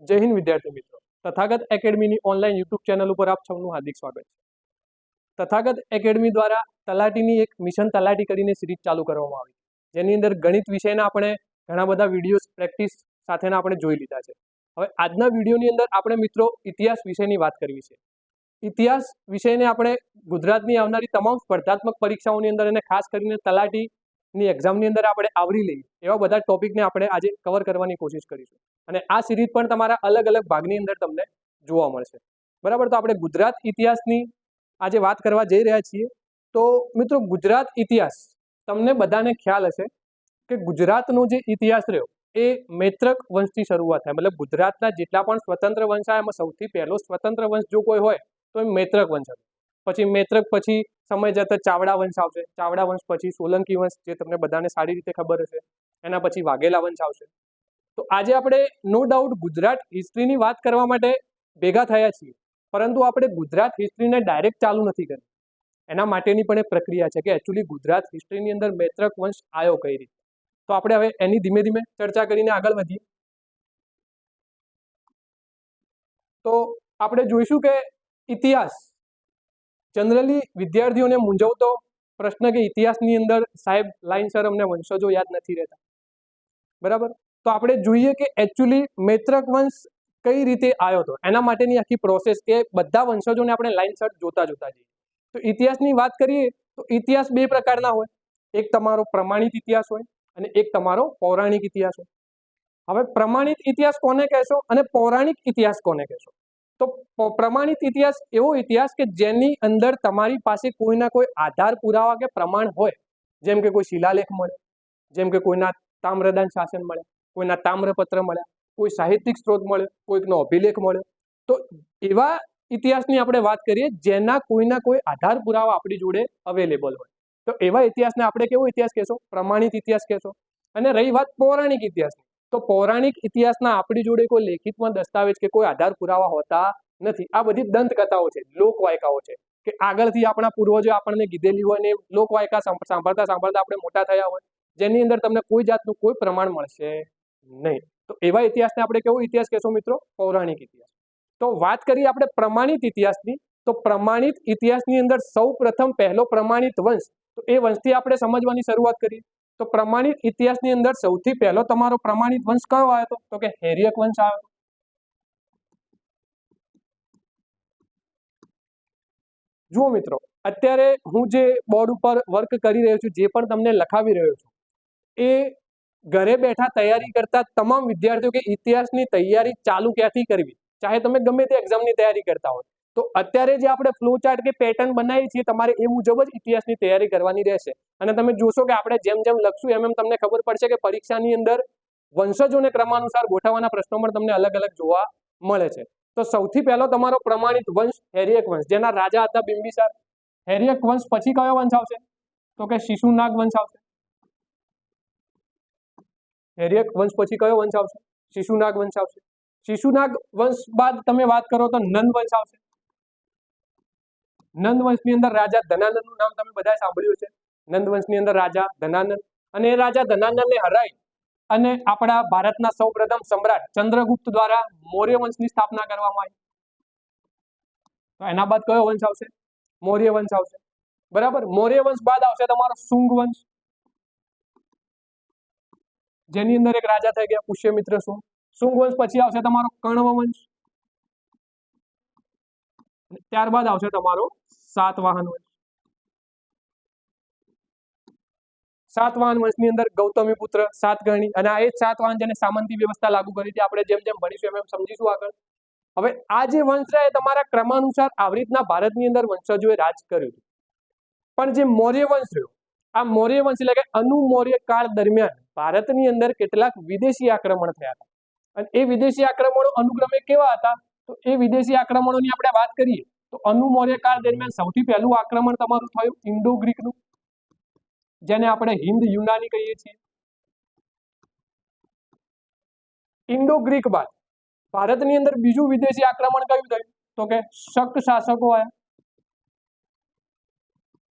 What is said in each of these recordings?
જય હિન્દ વિદ્યાર્થી મિત્રો, તથાગત એકેડમીની ઓનલાઈન યુટ્યુબ ચેનલ ઉપર આપ સૌનું હાર્દિક સ્વાગત છે। તથાગત એકેડમી દ્વારા તલાટીની એક મિશન તલાટી કરીને સિરીઝ ચાલુ કરવામાં આવી, જેની અંદર ગણિત વિષયના આપણે ઘણા બધા વિડીયોઝ પ્રેક્ટિસ સાથેના આપણે જોઈ લીધા છે। હવે આજના વિડીયોની અંદર આપણે મિત્રો ઇતિહાસ વિષયની વાત કરવી છે। ઇતિહાસ વિષયને આપણે ગુજરાતની આવનારી તમામ સ્પર્ધાત્મક પરીક્ષાઓની અંદર અને ખાસ કરીને તલાટીની એક્ઝામની અંદર આપણે આવરી લઈએ એવા બધા ટોપિકને આપણે આજે કવર કરવાની કોશિશ કરીશું, અને આ સિરીઝ પણ તમારા અલગ અલગ ભાગની અંદર તમને જોવા મળશે, બરાબર। તો આપણે ગુજરાત ઇતિહાસની આજે વાત કરવા જઈ રહ્યા છીએ। તો મિત્રો, ગુજરાત ઇતિહાસ તમને બધાને ખ્યાલ હશે કે ગુજરાતનો જે ઇતિહાસ રહ્યો એ મૈત્રક વંશથી શરૂઆત થાય, મતલબ ગુજરાતના જેટલા પણ સ્વતંત્ર વંશ આવ્યા એમાં સૌથી પહેલો સ્વતંત્ર વંશ જો કોઈ હોય તો એ મૈત્રક વંશ હતો। પછી મૈત્રક પછી સમય જતા ચાવડા વંશ આવશે, ચાવડા વંશ પછી સોલંકી વંશ, જે તમને બધાને સારી રીતે ખબર હશે, એના પછી વાઘેલા વંશ આવશે। તો આજે આપણે નો ડાઉટ ગુજરાત હિસ્ટ્રીની વાત કરવા માટે ભેગા થયા છીએ, પરંતુ આપણે ગુજરાત હિસ્ટ્રીને ડાયરેક્ટ ચાલુ નથી કરી, એના માટેની પણ એક પ્રક્રિયા છે કે એકચ્યુઅલી ગુજરાત હિસ્ટ્રીની અંદર મૈત્રક વંશ આવ્યો કઈ રીતે। તો આપણે હવે એની ધીમે ધીમે ચર્ચા કરીને આગળ વધીએ। તો આપણે જોઈશું કે ઇતિહાસ જનરલી વિદ્યાર્થીઓને મૂંઝવતો પ્રશ્ન કે ઇતિહાસની અંદર સાહેબ લાઈનસર અમને વંશજો યાદ નથી રહેતા, બરાબર। તો આપણે જોઈએ કે એકચ્યુઅલી મૈત્રક વંશ કઈ રીતે આવ્યો હતો, એના માટેની આખી પ્રોસેસ એ બધા વંશજોને આપણે લાઈનસર જોતા જઈએ। તો ઇતિહાસની વાત કરીએ તો ઇતિહાસ બે પ્રકારના હોય, એક તમારો પ્રમાણિત ઇતિહાસ હોય અને એક તમારો પૌરાણિક ઇતિહાસ હોય। હવે પ્રમાણિત ઇતિહાસ કોને કહેશો અને પૌરાણિક ઇતિહાસ કોને કહેશો? તો પ્રમાણિત ઇતિહાસ એવો ઇતિહાસ કે જેની અંદર તમારી પાસે કોઈના કોઈ આધાર પુરાવા કે પ્રમાણ હોય, જેમ કે કોઈ શિલાલેખ મળે, જેમ કે કોઈના તામ્રદાન શાસન મળે, કોઈના તામ્રપત્ર મળ્યા, કોઈ સાહિત્યિક સ્ત્રોત મળ્યો, કોઈકનો અભિલેખ મળ્યો। તો એવા ઇતિહાસની આપણે વાત કરીએ જેના કોઈના કોઈ આધાર પુરાવા આપણી જોડે અવેલેબલ હોય, તો એવા ઇતિહાસને આપણે કેવો ઇતિહાસ કહેશો? પ્રમાણિત ઇતિહાસ કહેશો। અને રહી વાત પૌરાણિક ઇતિહાસની, તો પૌરાણિક ઇતિહાસના આપણી જોડે કોઈ લેખિતમાં દસ્તાવેજ કે કોઈ આધાર પુરાવા હોતા નથી। આ બધી દંતકથાઓ છે, લોકવાયકાઓ છે કે આગળથી આપણા પૂર્વજો આપણને કીધેલી હોય ને લોકવાયકા સાંભળતા સાંભળતા આપણે મોટા થયા હોય, જેની અંદર તમને કોઈ જાતનું કોઈ પ્રમાણ મળશે નહીં। તો એવા ઇતિહાસને આપણે કેવો ઇતિહાસ કહેશો મિત્રો? પૌરાણિક ઇતિહાસ। તો વાત કરીએ આપણે પ્રમાણિત ઇતિહાસની, તો પ્રમાણિત ઇતિહાસની અંદર સૌ પ્રથમ પહેલો પ્રમાણિત વંશ, તો એ વંશથી આપણે સમજવાની શરૂઆત કરીએ। તો પ્રમાણિત ઇતિહાસની અંદર સૌથી પહેલો તમારો પ્રમાણિત વંશ કયો આવ્યો હતો? તો કે હૈર્યક વંશ આવ્યો હતો। જુઓ મિત્રો, અત્યારે હું જે બોર્ડ ઉપર વર્ક કરી રહ્યો છું, જે પણ તમને લખાવી રહ્યો છું, એ ઘરે બેઠા તૈયારી કરતા તમામ વિદ્યાર્થીઓ કે ઇતિહાસની તૈયારી ચાલુ ક્યાંથી કરવી, ચાહે તમે ગમે તે એક્ઝામની તૈયારી કરતા હોય, તો અત્યારે જે આપણે ફ્લો ચાર્ટ કે પેટર્ન બનાવીએ છીએ તમારે એ મુજબ જ ઇતિહાસની તૈયારી કરવાની રહેશે। અને તમે જોશો કે આપણે જેમ જેમ લખશું એમ એમ તમને ખબર પડશે કે પરીક્ષાની અંદર વંશજોને ક્રમાનુસાર ગોઠવવાના પ્રશ્નો પણ તમને અલગ અલગ જોવા મળે છે। તો સૌથી પહેલો તમારો પ્રમાણિત વંશ હૈર્યક વંશ, જેના રાજા હતા બિંબિસાર। હૈર્યક વંશ પછી કયો વંશ આવશે? તો કે શિશુનાગ વંશ આવશે। હૈર્યક વંશ પછી કયો વંશ આવશે? શિશુનાગ વંશ આવશે। શિશુનાગ વંશ બાદ તમે વાત કરો તો નંદ વંશ આવશે। નંદ વંશની અંદર રાજા ધનાનંદનું નામ તમે બધાએ સાંભળ્યું છે। નંદ વંશની અંદર રાજા ધનાનંદ, અને એ રાજા ધનાનંદને હરાઈ અને આપણા ભારતના સૌપ્રથમ સમ્રાટ ચંદ્રગુપ્ત દ્વારા મૌર્ય વંશની સ્થાપના કરવામાં આવી। તો એના બાદ કયો વંશ આવશે? મૌર્ય વંશ આવશે, બરાબર। મૌર્ય વંશ બાદ આવશે તમારો શુંગ વંશ, જેની અંદર એક રાજા થઈ ગયા પુષ્યમિત્ર શુંગ। શુંગ વંશ પછી આવશે તમારો કર્ણવ વંશ, ત્યારબાદ આવશે તમારો સાતવાહન વંશ। સાતવાહન વંશની અંદર ગૌતમી પુત્ર સાતકર્ણી, અને આ એ સાતવાહન જેને સામંતી વ્યવસ્થા લાગુ કરી હતી, આપણે જેમ જેમ ભણીશું એમ એમ સમજીશું આગળ। હવે આ જે વંશ છે એ તમારા ક્રમાનુસાર આવી રીતના ભારતની અંદર વંશજોએ રાજ કર્યું, પણ જે મૌર્ય વંશ રહ્યો, આ મૌર્ય વંશ એટલે કે અનુમૌર્ય કાળ દરમિયાન ભારતની અંદર કેટલાક વિદેશી આક્રમણ થયા હતા, અને એ વિદેશી આક્રમણો અનુક્રમે કેવા હતા? તો એ વિદેશી આક્રમણોની આપણે વાત કરીએ તો અનુમૌર્ય કાળ દરમિયાન સૌથી પહેલું આક્રમણ તમારું થયું ઇન્ડો ગ્રીકનું, જેને આપણે હિન્દ યુનાની કહીએ છીએ। ઇન્ડો ગ્રીક બાદ ભારતની અંદર બીજું વિદેશી આક્રમણ કયું થયું? તો કે શક શાસકો આવ્યા।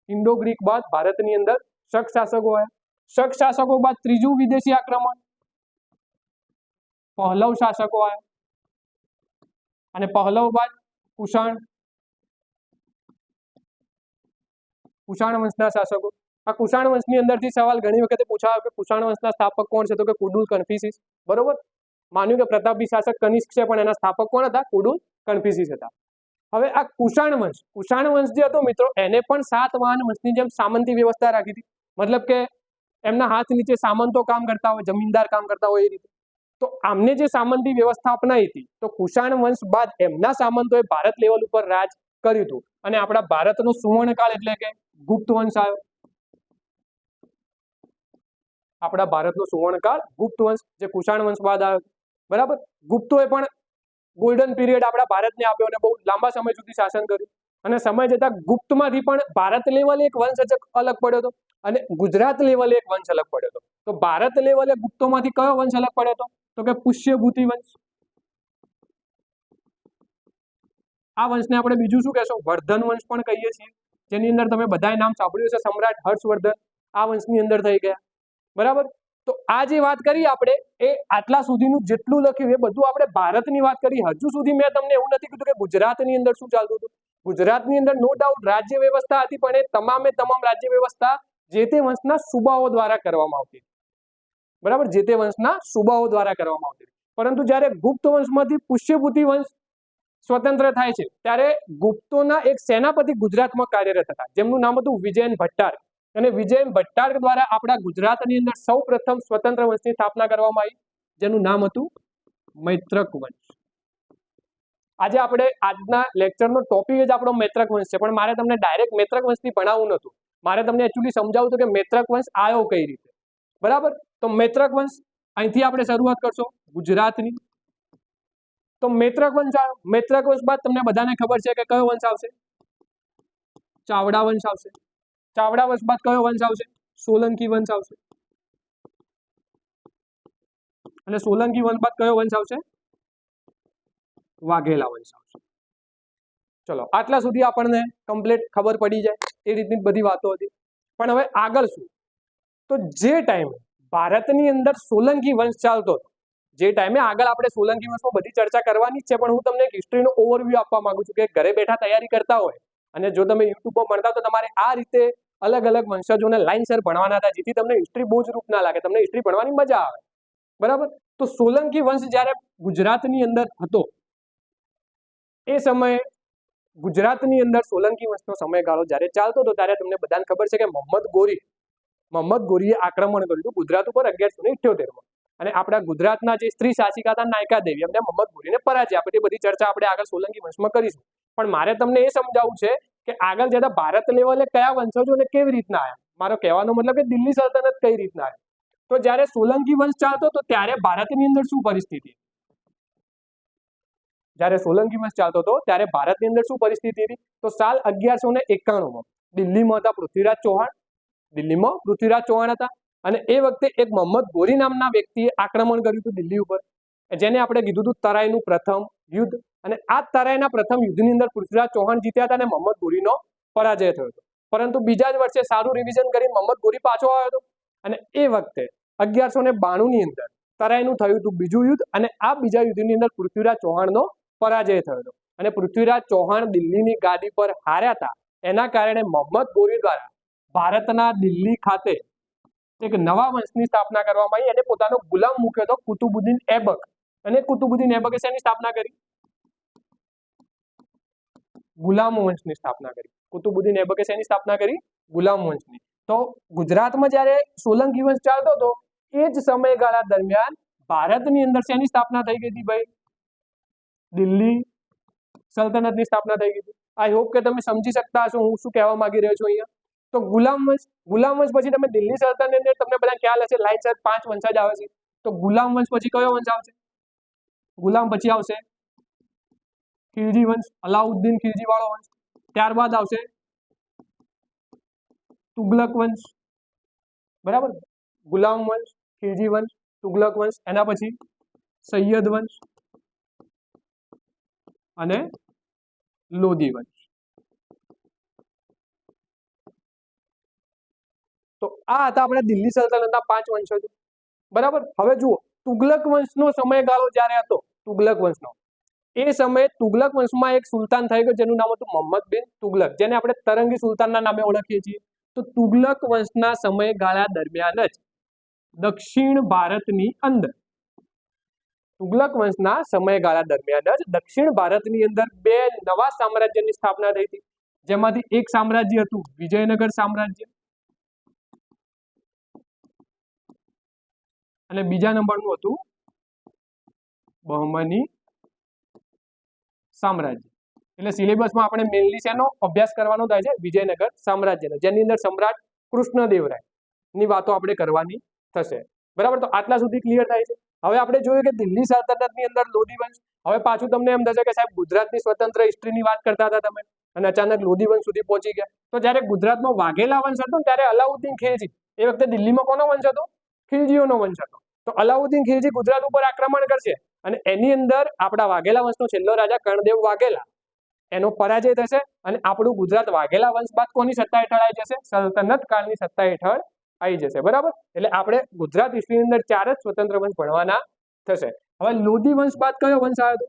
ઇન્ડો ગ્રીક બાદ ભારતની અંદર શક શાસકો આવ્યા। શક શાસકો બાદ ત્રીજું વિદેશી આક્રમણ પહલવ શાસકો આવ્યા। અને પહલવ બાદ કુષાણ વંશના શાસકો. આ કુષાણ વંશની અંદરથી સવાલ ઘણી વખતે પૂછાયો કે કુષાણ વંશના સ્થાપક કોણ છે? તો કે કુડુલ કન્ફ્યુસીસ. બરોબર. માન્યું કે પ્રતાપી શાસક કનિષ્ક છે, પણ એના સ્થાપક કોણ હતા? કુડુલ કન્ફ્યુસીસ હતા. હવે આ કુષાણ વંશ જે હતો મિત્રો, એને પણ સાતવાહન વંશની જેમ સામંતી વ્યવસ્થા રાખી હતી. મતલબ કે એમના હાથ નીચે સામંતો કામ કરતા હોય, જમીનદાર કામ કરતા હોય એ રીતે. તો આમને જે સામંતી વ્યવસ્થા અપનાવી હતી, તો કુષાણ વંશ બાદ એમના સામંતોએ ભારત લેવલ ઉપર રાજ કર્યું હતું. અને આપણા ભારતનો સુવર્ણકાળ એટલે કે ગુપ્ત વંશ આવ્યો. આપણા ભારતનો સુવર્ણકાળ ગુપ્ત વંશ, જે કુષાણ વંશ બાદ આવ્યો. બરાબર. ગુપ્તોએ પણ ગોલ્ડન પીરિયડ આપણા ભારતને આપ્યો અને બહુ લાંબા સમય સુધી શાસન કર્યું. અને સમય જતા ગુપ્તમાંથી પણ ભારત લેવલે એક વંશ અલગ પડ્યો હતો અને ગુજરાત લેવલે એક વંશ અલગ પડ્યો હતો. તો ભારત લેવલે ગુપ્તોમાંથી કયો વંશ અલગ પડ્યો હતો? તો કે પુષ્યભૂતિ વંશ. આ વંશને આપણે બીજું શું કહેશો? વર્ધન વંશ પણ કહીએ છીએ, જેની અંદર તમે બધાએ નામ સાંભળ્યું છે. સમ્રાટ હર્ષવર્ધન આ વંશની અંદર થઈ ગયા. બરાબર. તો આ જે વાત કરી આપણે, એ આટલા સુધીનું જેટલું લખ્યું એ બધું આપણે ભારતની વાત કરી. હજુ સુધી મેં તમને એવું નથી કીધું કે ગુજરાતની અંદર શું ચાલતું હતું. ગુજરાતની અંદર નો ડાઉટ રાજ્ય વ્યવસ્થા હતી, પણ એ તમામે તમામ રાજ્ય વ્યવસ્થા જે તે વંશના સુબાઓ દ્વારા કરવામાં આવતી. બરાબર. જે તે વંશના સુબાઓ દ્વારા કરવામાં આવતી. પરંતુ જ્યારે ગુપ્ત વંશમાંથી પુષ્યભૂતિ વંશ સ્વતંત્ર થાય છે, ત્યારે ગુપ્તોના એક સેનાપતિ ગુજરાતમાં કાર્યરત હતા, જેમનું નામ હતું વિજયન ભટ્ટારક. અને વિજયન ભટ્ટારક દ્વારા આપણા ગુજરાતની અંદર સૌ પ્રથમ સ્વતંત્ર વંશની સ્થાપના કરવામાં આવી, જેનું નામ હતું મૈત્રક વંશ. આજે આપણે આજના લેક્ચરનો ટોપિક જ આપણો મૈત્રક વંશ છે, પણ મારે તમને ડાયરેક્ટ મૈત્રક વંશથી ભણાવવું નહોતું. મારે તમને એકચ્યુઅલી સમજાવવું હતું કે મૈત્રક વંશ આવ્યો કઈ રીતે. બરાબર. તો મૈત્રક વંશ અહીંથી આપણે શરૂઆત કરશો ગુજરાતની. તો મૈત્રક વંશ આવ્યો. મૈત્રક વંશ બાદ તમને બધાને ખબર છે કે કયો વંશ આવશે? ચાવડા વંશ આવશે. ચાવડા વંશ બાદ કયો વંશ આવશે? સોલંકી વંશ આવશે. અને સોલંકી વંશ બાદ કયો વંશ આવશે? વાઘેલા વંશ આવશે. ચલો, આટલા સુધી આપણને કમ્પ્લીટ ખબર પડી જાય એ રીતની બધી વાતો હતી. પણ હવે આગળ શું? તો જે ટાઈમે ભારતની અંદર સોલંકી વંશ ચાલતો હતો, જે ટાઈમે આગળ આપણે સોલંકી વંશમાં બધી ચર્ચા કરવાની જ છે, પણ હું તમને એક હિસ્ટ્રીનો ઓવરવ્યૂ આપવા માંગુ છું કે ઘરે બેઠા તૈયારી કરતા હોય અને જો તમે યુટ્યુબ પર ભણતા, તો તમારે આ રીતે અલગ અલગ વંશજોને લાઈનસર ભણવાના હતા, જેથી તમને હિસ્ટ્રી બોજ રૂપ ના લાગે, તમને હિસ્ટ્રી ભણવાની મજા આવે. બરાબર. તો સોલંકી વંશ જ્યારે ગુજરાતની અંદર હતો, એ સમયે ગુજરાતની અંદર સોલંકી વંશનો સમયગાળો જ્યારે ચાલતો હતો, ત્યારે તમને બધાને ખબર છે કે મોહમ્મદ ગોરીએ આક્રમણ કર્યું હતું ગુજરાત ઉપર 1178માં. અને આપણા ગુજરાતના જે સ્ત્રી શાસિકા હતા નાયકા દેવી, એમને મોહમ્મદ ગોરીને પરાજય આપ્યો. એ બધી ચર્ચા આપણે આગળ સોલંકી વંશમાં કરીશું. પણ મારે તમને એ સમજાવવું છે કે આગળ જતા ભારત લેવલે કયા વંશજો ને કેવી રીતના આવ્યા. મારો કહેવાનો મતલબ કે દિલ્હી સલ્તનત કઈ રીતના આવી. તો જ્યારે સોલંકી વંશ ચાલતો હતો, ત્યારે ભારતની અંદર શું પરિસ્થિતિ? જ્યારે સોલંકી વંશ ચાલતો હતો, ત્યારે ભારતની અંદર શું પરિસ્થિતિ હતી? તો સાલ 1191માં દિલ્હીમાં હતા પૃથ્વીરાજ ચૌહાણ. દિલ્હીમાં પૃથ્વીરાજ ચૌહાણ હતા. અને એ વખતે એક મોહમ્મદ ગોરી નામના વ્યક્તિએ આક્રમણ કર્યું હતું દિલ્હી ઉપર, જેને આપણે કીધું હતું તરાઈનું પ્રથમ યુદ્ધ. અને આ તરાઈના પ્રથમ યુદ્ધની અંદર પૃથ્વીરાજ ચૌહાણ જીત્યા હતા અને મોહમ્મદ ગોરીનો પરાજય થયો હતો. પરંતુ બીજા જ વર્ષે સારું રિવિઝન કરી મોહમ્મદ ગોરી પાછો આવ્યો હતો. અને એ વખતે 1192ની અંદર તરાઈનું થયું હતું બીજું યુદ્ધ, અને આ બીજા યુદ્ધની અંદર પૃથ્વીરાજ ચૌહાણનો પરાજય થયો હતો. અને પૃથ્વીરાજ ચૌહાણ દિલ્હીની ગાદી પર હાર્યા હતા. એના કારણે મોહમ્મદ ગોરી દ્વારા ભારતના દિલ્હી ખાતે એક નવા વંશની સ્થાપના કરવામાં આવી અને પોતાનો ગુલામ મૂક્યો હતો કુતુબુદ્દીન એબક. અને કુતુબુદ્દીન એબકે શેની સ્થાપના કરી? ગુલામ વંશની સ્થાપના કરી. કુતુબુદ્દીન એબકે શેની સ્થાપના કરી? ગુલામ વંશની. તો ગુજરાતમાં જ્યારે સોલંકી વંશ ચાલતો હતો, એ જ સમયગાળા દરમિયાન ભારતની અંદર શેની સ્થાપના થઈ ગઈ હતી ભાઈ? દિલ્હી સલ્તનતની સ્થાપના થઈ ગઈ હતી. આઈ હોપ કે તમે સમજી શકતા હશો હું શું કહેવા માંગી રહ્યો છું અહીંયા. તો ગુલામ વંશ પછી તમે દિલ્હી સલ્તનતની અંદર તમને બધા ખ્યાલ હશે, લાઈનસર 5 વંશ જ આવે છે. તો ગુલામ વંશ પછી કયો વંશ આવશે? ગુલામ પછી આવશે ખિલજી વંશ, અલાઉદ્દીન ખિલજી વાળો વંશ. ત્યારબાદ આવશે તુગલક વંશ. બરાબર. ગુલામ વંશ, ખિલજી વંશ, તુગલક વંશ. એના પછી સૈયદ વંશ અને લોધી વંશ. તો આ હતા આપણા દિલ્હી સલ્તનતના 5 વંશજો. બરાબર. હવે જુઓ, તુગલક વંશનો સમયગાળો જ્યારે હતો, તુગલક વંશનો, એ સમયે તુગલક વંશમાં એક સુલતાન થઈ ગયો જેનું નામ હતું મોહમ્મદ બિન તુગલક, જેને આપણે તરંગી સુલતાનના નામે ઓળખીએ છીએ. તો તુગલક વંશના સમયગાળા દરમિયાન જ દક્ષિણ ભારતની અંદર તુગલક વંશના સમયગાળા દરમિયાન જ દક્ષિણ ભારતની અંદર બે નવા સામ્રાજ્યની સ્થાપના થઈ હતી, જેમાંથી એક સામ્રાજ્ય હતું વિજયનગર સામ્રાજ્ય અને બીજા નંબરનું હતું બહમની સામ્રાજ્ય. એટલે સિલેબસમાં આપણે મેઇનલી શેનો અભ્યાસ કરવાનો થાય છે? વિજયનગર સામ્રાજ્યનો, જેની અંદર સમ્રાટ કૃષ્ણદેવરાય ની વાતો આપણે કરવાની થશે. બરાબર, તો આટલા સુધી ક્લિયર થાય છે. હવે આપણે જોયું કે દિલ્હી સલ્તનતની અંદર લોધી વંશ. હવે પાછું તમને એમ થશે કે સાહેબ ગુજરાતની સ્વતંત્ર હિસ્ટ્રીની વાત કરતા હતા તમે અને અચાનક લોધી વંશ સુધી પહોંચી ગયા. તો જ્યારે ગુજરાતમાં વાઘેલા વંશ હતો ત્યારે અલાઉદ્દીન ખિલજી, એ વખતે દિલ્હીમાં કોનો વંશ હતો? ખિલજીઓનો વંશ હતો. તો અલાઉદ્દીન ખિલજી ગુજરાત ઉપર આક્રમણ કરશે અને એની અંદર આપણા વાઘેલા વંશનો છેલ્લો રાજા કર્ણદેવ વાઘેલા એનો પરાજય થશે અને આપણું ગુજરાત વાઘેલા વંશ બાદ કોની સત્તા હેઠળ આવી જશે? સલ્તનત કાળની સત્તા હેઠળ આવી જશે. બરાબર, એટલે આપણે ગુજરાત હિસ્ટ્રીની અંદર 4 જ સ્વતંત્ર વંશ ભણવાના થશે. હવે લોધી વંશ બાદ કયો વંશ આવ્યો હતો?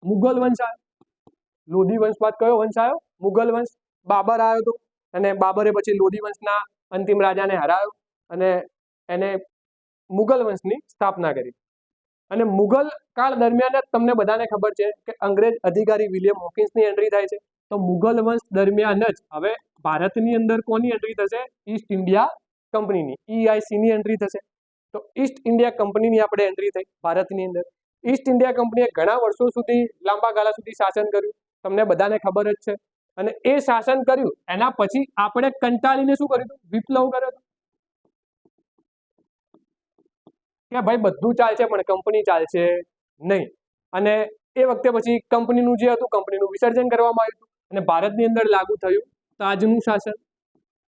મુગલ વંશ આવ્યો. લોધી વંશ બાદ કયો વંશ આવ્યો? મુગલ વંશ. બાબર આવ્યો હતો અને બાબરે પછી લોધી વંશના અંતિમ રાજાને હરાવ્યો અને એને મુગલ વંશની સ્થાપના કરી. અને મુગલ કાળ દરમિયાન જ તમને બધાને ખબર છે કે અંગ્રેજ અધિકારી વિલિયમ હોકિન્સની એન્ટ્રી થાય છે. તો મુગલ વંશ દરમિયાન જ હવે ભારતની અંદર કોની એન્ટ્રી થશે? ઈસ્ટ ઇન્ડિયા કંપનીની, EICની એન્ટ્રી થશે. તો ઈસ્ટ ઇન્ડિયા કંપનીની આપણે એન્ટ્રી થઈ ભારતની અંદર. ઈસ્ટ ઇન્ડિયા કંપનીએ ઘણા વર્ષો સુધી, લાંબા ગાળા સુધી શાસન કર્યું, તમને બધાને ખબર જ છે. અને એ શાસન કર્યું એના પછી આપણે કંટાળીને શું કર્યું? વિપ્લવ કર્યો. કે ભાઈ બધું ચાલશે પણ કંપની ચાલશે નહીં. અને એ વખતે પછી કંપનીનું જે હતું કંપનીનું વિસર્જન કરવામાં આવ્યું અને ભારતની અંદર લાગુ થયું તાજનું શાસન.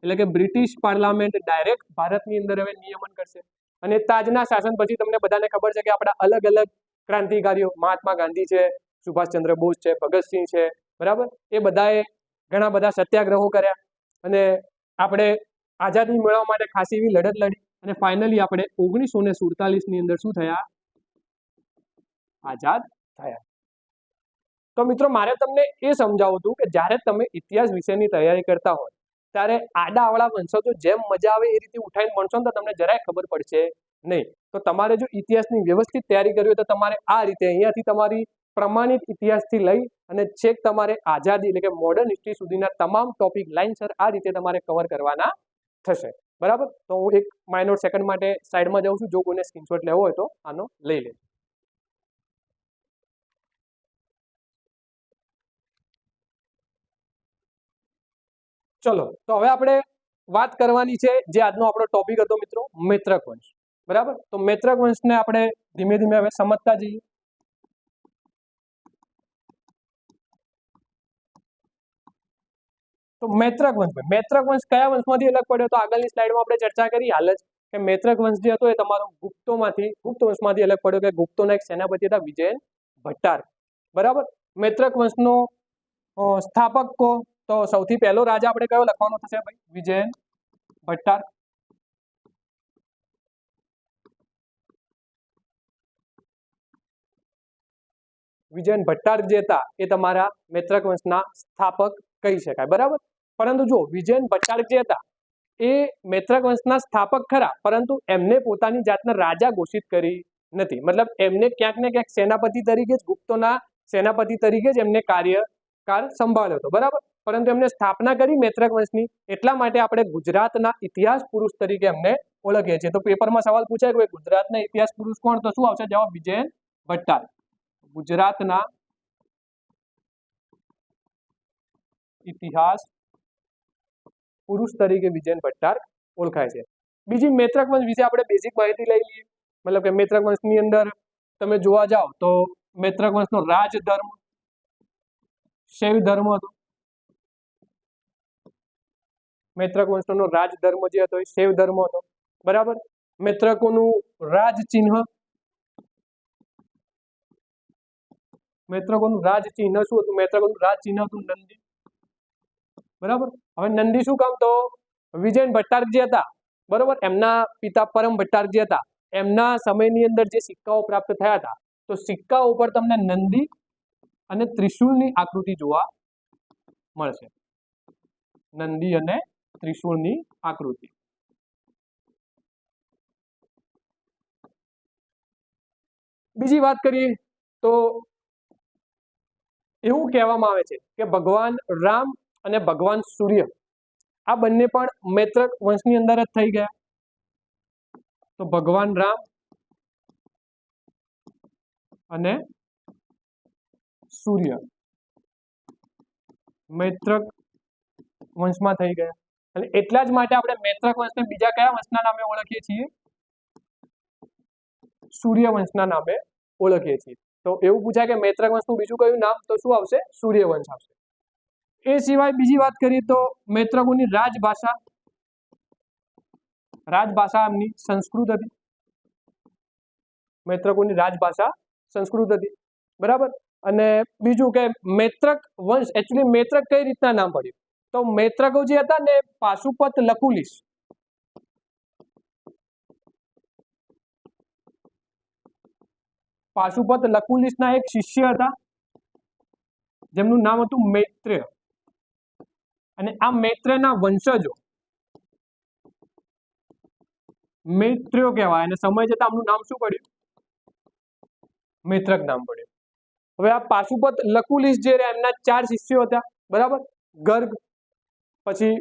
એટલે કે બ્રિટિશ પાર્લામેન્ટ ડાયરેક્ટ ભારતની અંદર હવે નિયમન કરશે. અને તાજના શાસન પછી તમને બધાને ખબર છે કે આપણા અલગ અલગ ક્રાંતિકારીઓ, મહાત્મા ગાંધી છે, સુભાષચંદ્ર બોઝ છે, ભગતસિંહ છે, બરાબર, એ બધાએ ઘણા બધા સત્યાગ્રહો કર્યા અને આપણે આઝાદી મેળવવા માટે ખાસી એવી લડત લડી અને ફાઇનલી આપણે 1947ની અંદર શું થયા? આઝાદ થયા. તો મિત્રો મારે તમને એ સમજાવવું હતું કે જ્યારે તમે ઇતિહાસ વિષયની તૈયારી કરતા હોય ત્યારે આડાઅવળા વંશજો જેમ મજા આવે એ રીતે ઉઠાઈને ભણશો ને તો તમને જરાય ખબર પડશે નહીં. તો તમારે જો ઇતિહાસની વ્યવસ્થિત તૈયારી કરવી હોય તો તમારે આ રીતે અહીંયાથી તમારી પ્રમાણિત ઇતિહાસથી લઈ અને છેક તમારે આઝાદી એટલે કે મોડર્ન હિસ્ટ્રી સુધીના તમામ ટોપિક લાઇનસર આ રીતે તમારે કવર કરવાના થશે. બરાબર, તો હું એક માઇનોર સેકન્ડ માટે સાઈડમાં જાઉં છું. જો કોઈને સ્ક્રીનશોટ લેવો હોય તો આનો લઈ લે. ચલો, તો હવે આપણે વાત કરવાની છે જે આજનો આપણો ટોપિક હતો મિત્રો, મૈત્રક વંશ. બરાબર, તો મૈત્રક વંશને આપણે ધીમે ધીમે હવે સમજતા જઈએ. તો મૈત્રક વંશ, મૈત્રક વંશ કયા વંશમાંથી અલગ પડ્યો? તો આગળની સ્લાઇડમાં આપણે ચર્ચા કરી હાલ જ કે મૈત્રક વંશ જે હતો એ તમારો ગુપ્ત વંશમાંથી અલગ પડ્યો કે ગુપ્તોના એક સેનાપતિ હતા વિજયન ભટ્ટારક. બરાબર, મૈત્રક વંશનો સ્થાપક કો તો સૌથી પહેલો રાજા આપણે કયો લખવાનો થશે ભાઈ? વિજયન ભટ્ટારક. વિજયન ભટ્ટારક જે હતા એ તમારા મૈત્રક વંશના સ્થાપક કહી શકાય. બરાબર, પરંતુ જો વિજયન ભટ્ટારક જે હતા એ મૈત્રક વંશના સ્થાપક ખરા, પરંતુ એમને પોતાની જાતના રાજા ઘોષિત કરી નથી. મતલબ એમને ક્યાંક ને ક્યાંક સેનાપતિ તરીકે જ, ગુપ્તોના સેનાપતિ તરીકે જ એમને કાર્યકાળ સંભાળ્યો હતો. બરાબર, પરંતુ એમને સ્થાપના કરી મૈત્રક વંશની, એટલા માટે આપણે ગુજરાતના ઇતિહાસ પુરુષ તરીકે એમને ઓળખીએ છીએ. તો પેપરમાં સવાલ પૂછાય કે ગુજરાતના ઇતિહાસ પુરુષ કોણ? તો શું આવશે જવાબ? વિજયન ભટ્ટારક. ગુજરાતના ઇતિહાસ પુરુષ તરીકે વિજયન ભટ્ટારક ઓળખાય છે. બીજી મૈત્રક વંશ વિશે આપણે બેઝિક માહિતી લઈ લઈએ. મતલબ કે મૈત્રક વંશની અંદર તમે જોવા જાઓ તો મૈત્રક વંશનો રાજધર્મ શૈવ ધર્મ હતો. મૈત્રક વંશનો રાજધર્મ જે હતો એ શૈવ ધર્મ હતો. બરાબર, મૈત્રકોનું રાજ ચિહ્ન, મૈત્રકોનું રાજ ચિહ્ન શું હતું? મૈત્રકોનું રાજ ચિહ્ન હતું નંદી. બરાબર, હવે નંદી શું કામ? તો વિજયન ભટ્ટારક જે હતા, બરાબર, એમના પિતા પરમ ભટ્ટારક જે હતા, એમના સમયની અંદર જે સિક્કાઓ પ્રાપ્ત થયા હતા તો સિક્કા ઉપર તમને નંદી અને ત્રિશુળની આકૃતિ જોવા મળશે. નંદી અને ત્રિશુળની આકૃતિ. બીજી વાત કરીએ તો એવું કહેવામાં આવે છે કે ભગવાન રામ અને ભગવાન સૂર્ય આ બંને પણ મૈત્રક વંશની અંદર જ થઈ ગયા. તો ભગવાન રામ અને સૂર્ય મૈત્રક વંશમાં થઈ ગયા. અને એટલા જ માટે આપણે મૈત્રક વંશને બીજા કયા વંશના નામે ઓળખીએ છીએ? સૂર્યવંશના નામે ઓળખીએ છીએ. તો એવું પૂછાય કે મૈત્રક વંશનું બીજું કયું નામ? તો શું આવશે? સૂર્યવંશ આવશે. એ સિવાય બીજી વાત કરીએ તો મૈત્રકોની રાજભાષા એમની સંસ્કૃત હતી. મૈત્રકોની રાજભાષા સંસ્કૃત હતી, બરાબર. અને બીજું કે મૈત્રક વંશ એકચ્યુઅલી મૈત્રક કઈ રીતના નામ પડ્યું? તો મૈત્રકો જે હતા ને પાશુપત લકુલિશ, પાશુપત લકુલિશના એક શિષ્ય હતા જેમનું નામ હતું મૈત્રેય. અને આ મૈત્રેયના વંશજો મૈત્રેયો કહેવાય. અને સમય જતા આમનું નામ શું પડ્યું? મૈત્રક નામ પડ્યું. હવે આ પાશુપત લકુલિશ જે રહ્યા એમના 4 શિષ્યો હતા, બરાબર. ગર્ગ, પછી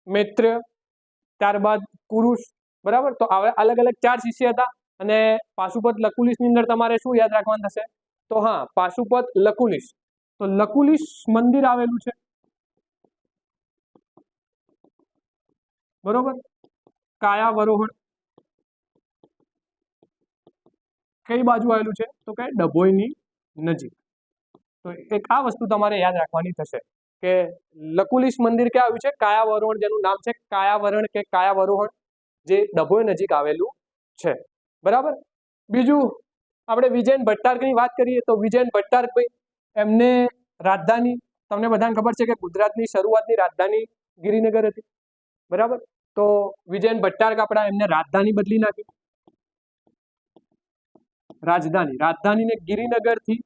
મૈત્રેય, ત્યારબાદ પુરુષ, બરાબર. તો હવે અલગ અલગ 4 શિષ્ય હતા. અને પાશુપત લકુલિશની અંદર તમારે શું યાદ રાખવાનું થશે? તો હા, પાશુપત લકુલિશ. તો લકુલિશ મંદિર આવેલું છે, બરોબર. કાયાવરોહણ કઈ બાજુ આવેલું છે? તો કે ડભોઈની નજીક. તો એક આ વસ્તુ તમારે યાદ રાખવાની થશે કે લકુલિશ મંદિર ક્યાં આવ્યું છે? કાયાવરોહણ, જેનું નામ છે કાયાવરણ કે કાયાવરોહણ, જે ડભોઈ નજીક આવેલું છે, બરાબર. બીજું આપણે વિજયન ભટ્ટારકની વાત કરીએ તો વિજયન ભટ્ટારક ભાઈ એમને રાજધાની, તમને બધાને ખબર છે કે ગુજરાતની શરૂઆતની રાજધાની ગિરિનગર હતી, બરાબર. તો વિજયન ભટ્ટારક આપણા એમને રાજધાની બદલી નાખી. રાજધાનીને ગિરિનગરથી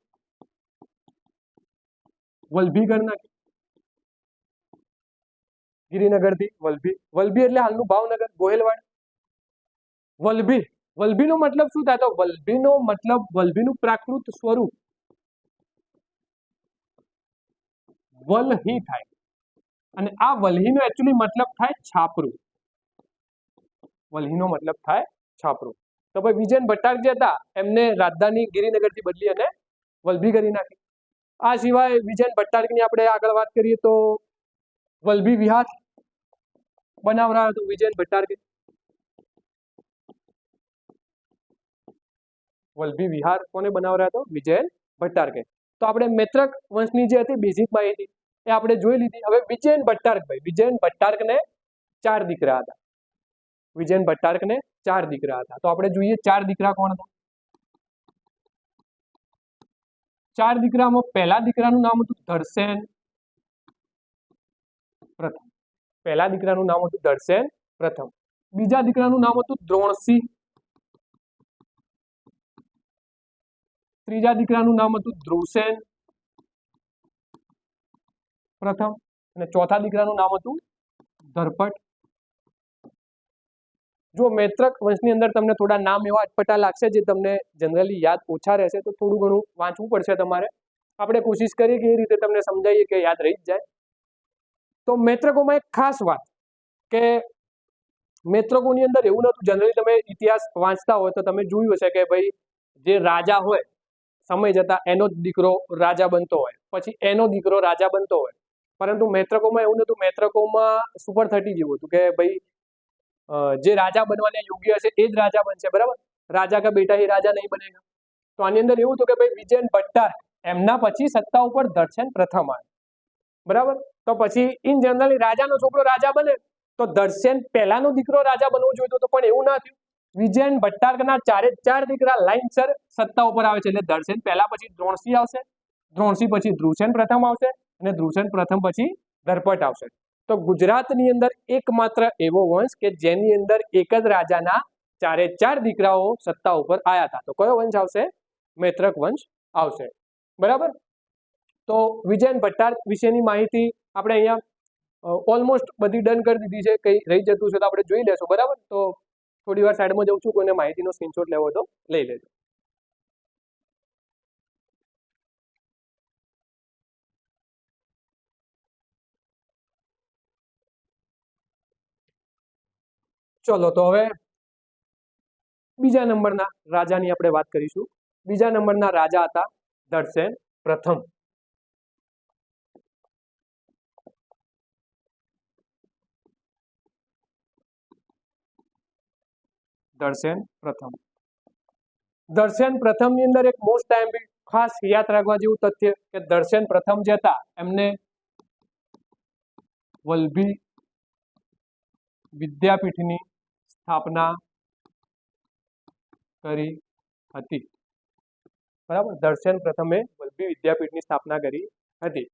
વલભી કરી નાખી. ગિરિનગરથી વલભી. વલભી એટલે હાલનું ભાવનગર, ગોહિલવાડ. વલભીનો મતલબ શું થાય? તો વલભીનો મતલબ, વલભીનું પ્રાકૃત સ્વરૂપ વલહી થાય. અને આ વલહીનો એકચ્યુઅલી મતલબ થાય છાપરું. વલહીનો મતલબ થાય છાપરું. તો ભાઈ વિજયન ભટ્ટારક જે હતા એમને રાજધાની ગિરિનગરથી બદલી અને વલભી કરી નાખી. આ સિવાય વિજયન ભટ્ટારકની આપણે આગળ વાત કરીએ તો વલભી વિહાર બનાવરાયો હતો વિજયન ભટ્ટારકે. વલભી વિહાર કોને બનાવરાયો હતો? વિજયન ભટ્ટારકે. તો આપણે મૈત્રક વંશની જે હતી બેઝિક માહિતી એ આપણે જોઈ લીધી. હવે વિજયન ભટ્ટારક ભાઈ, વિજયન ભટ્ટારકને 4 દીકરા હતા. વિજયન ભટ્ટારકને 4 દીકરા હતા. તો આપણે જોઈએ 4 દીકરા કોણ હતા. 4 દીકરામાં પહેલા દીકરાનું નામ હતું ધરસેન પ્રથમ. પહેલા દીકરાનું નામ હતું ધરસેન પ્રથમ. બીજા દીકરાનું નામ હતું દ્રોણસિંહ. ત્રીજા દીકરાનું નામ હતું ધ્રુવસેન પ્રથમ. અને ચોથા દીકરાનું નામ હતું ધરપટ. જો મૈત્રક વંશની અંદર તમને થોડા નામ એવા અટપટા લાગશે જે તમને જનરલી યાદ ઓછા રહેશે, તો થોડું ઘણું વાંચવું પડશે તમારે. આપણે કોશિશ કરીએ કે એ રીતે તમને સમજાવીએ કે યાદ રહી જ જાય. તો મૈત્રકોમાં એક ખાસ વાત કે મૈત્રકોની અંદર એવું નહોતું. જનરલી તમે ઇતિહાસ વાંચતા હોય તો તમે જોયું હશે કે ભાઈ જે રાજા હોય સમય જતા એનો જ દીકરો રાજા બનતો હોય, પછી એનો દીકરો રાજા બનતો હોય. પરંતુ મૈત્રકોમાં એવું નહોતું. મૈત્રકોમાં સુપર 30 જેવું હતું કે ભાઈ જે રાજા બનવાને યોગ્ય હશે એ જ રાજા બનશે, બરાબર. રાજા કા બેટા એ રાજા નહીં બનેગા. તો આની અંદર એવું હતું કે ભાઈ વિજયન ભટ્ટારક એમના પછી સત્તા ઉપર ધરસેન પ્રથમ આવે, બરાબર. તો પછી ઇન જનરલી રાજાનો છોકરો રાજા બને તો ધરસેન પહેલાનો દીકરો રાજા બનવો જોઈતો હતો, પણ એવું ના થયું. વિજયન ભટ્ટારકના 4 દીકરા લાઈનસર સત્તા ઉપર આવે છે. એટલે ધરસેન પહેલા, પછી દ્રોણસિંહ આવશે, દ્રોણસિંહ પછી ધ્રુવસેન પ્રથમ આવશે, અને ધ્રુવસેન પ્રથમ પછી ધરપટ આવશે. તો ગુજરાતની અંદર એકમાત્ર એવો વંશ કે જેની અંદર એક જ રાજાના ચારે ચાર દીકરાઓ સત્તા ઉપર આવ્યા હતા. તો કયો વંશ આવશે? મૈત્રક વંશ આવશે. બરાબર. તો વિજયન ભટ્ટારક વિશેની માહિતી આપણે અહીંયા ઓલમોસ્ટ બધી ડન કરી દીધી છે. કઈ રહી જતું છે તો આપણે જોઈ લેશું. બરાબર. તો થોડી વાર સાઈડમાં જઉં છું, કોઈને માહિતીનો સ્ક્રીનશોટ લેવો તો લઈ લેજો. ચલો તો હવે બીજા નંબરના રાજાની આપણે વાત કરીશું. બીજા નંબરના રાજા હતા દર્શેન પ્રથમ. દર્શેન પ્રથમ. દર્શેન પ્રથમ ની અંદર એક મોસ્ટ ટાઈમ ખાસ યાદ રાખવા જેવું તથ્ય કે દર્શેન પ્રથમ જે હતા એમને વલ્લભી વિદ્યાપીઠની સ્થાપના કરી હતી. બરાબર. દર્શેન પ્રથમે વલ્લભી વિદ્યાપીઠની સ્થાપના કરી હતી.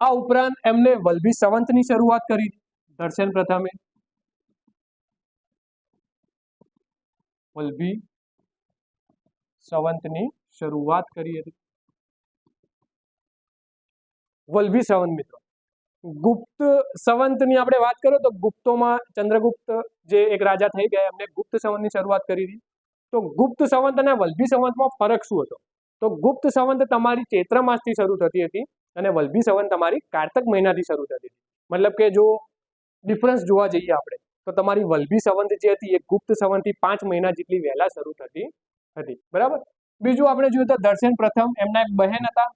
આ ઉપરાંત એમને વલ્લભી સંવંતની શરૂઆત કરી. દર્શેન પ્રથમે વલ્લભી સંવંતની શરૂઆત કરી હતી. વલ્લભી સંવંત મિત્રો, ગુપ્ત સંવંતની આપણે વાત કરીએ તો ગુપ્તોમાં ચંદ્રગુપ્ત જે એક રાજા થઈ ગયા એમને ગુપ્ત સંવંતની શરૂઆત કરી હતી. તો ગુપ્ત સંવંત અને વલ્લભી સંવંતમાં ફરક શું હતો? તો ગુપ્ત સંવંત તમારી ચૈત્ર માસથી શરૂ થતી હતી અને વલ્લભી સંવંત તમારી કારતક મહિનાથી શરૂ થતી હતી. મતલબ કે જો ડિફરન્સ જોવા જઈએ આપણે તો તમારી વલ્લભી સંવંત જે હતી એ ગુપ્ત સંવંતથી 5 મહિના જેટલી વહેલા શરૂ થતી હતી. બરાબર. બીજું આપણે જોઈએ તો દર્શેન પ્રથમ એમના એક બહેન હતા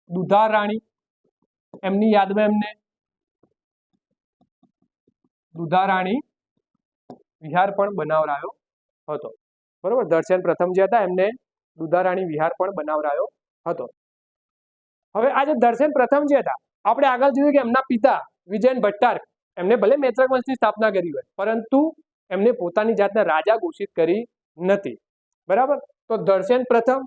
દુધાર રાણી. એમની યાદમાં એમને દુધાર રાણી વિહાર પણ બનાવરાયો હતો. બરોબર. દર્શેન પ્રથમ જે હતા એમને દુધાર રાણી વિહાર પણ બનાવરાયો હતો. હવે આ જે દર્શેન પ્રથમ જે હતા આપણે આગળ જોયું કે એમના પિતા વિજયન ભટ્ટારક એમને ભલે મૈત્રક વંશની સ્થાપના કરી હોય પરંતુ એમને પોતાની જાતને રાજા ઘોષિત કરી નથી. બરાબર. તો દર્શેન પ્રથમ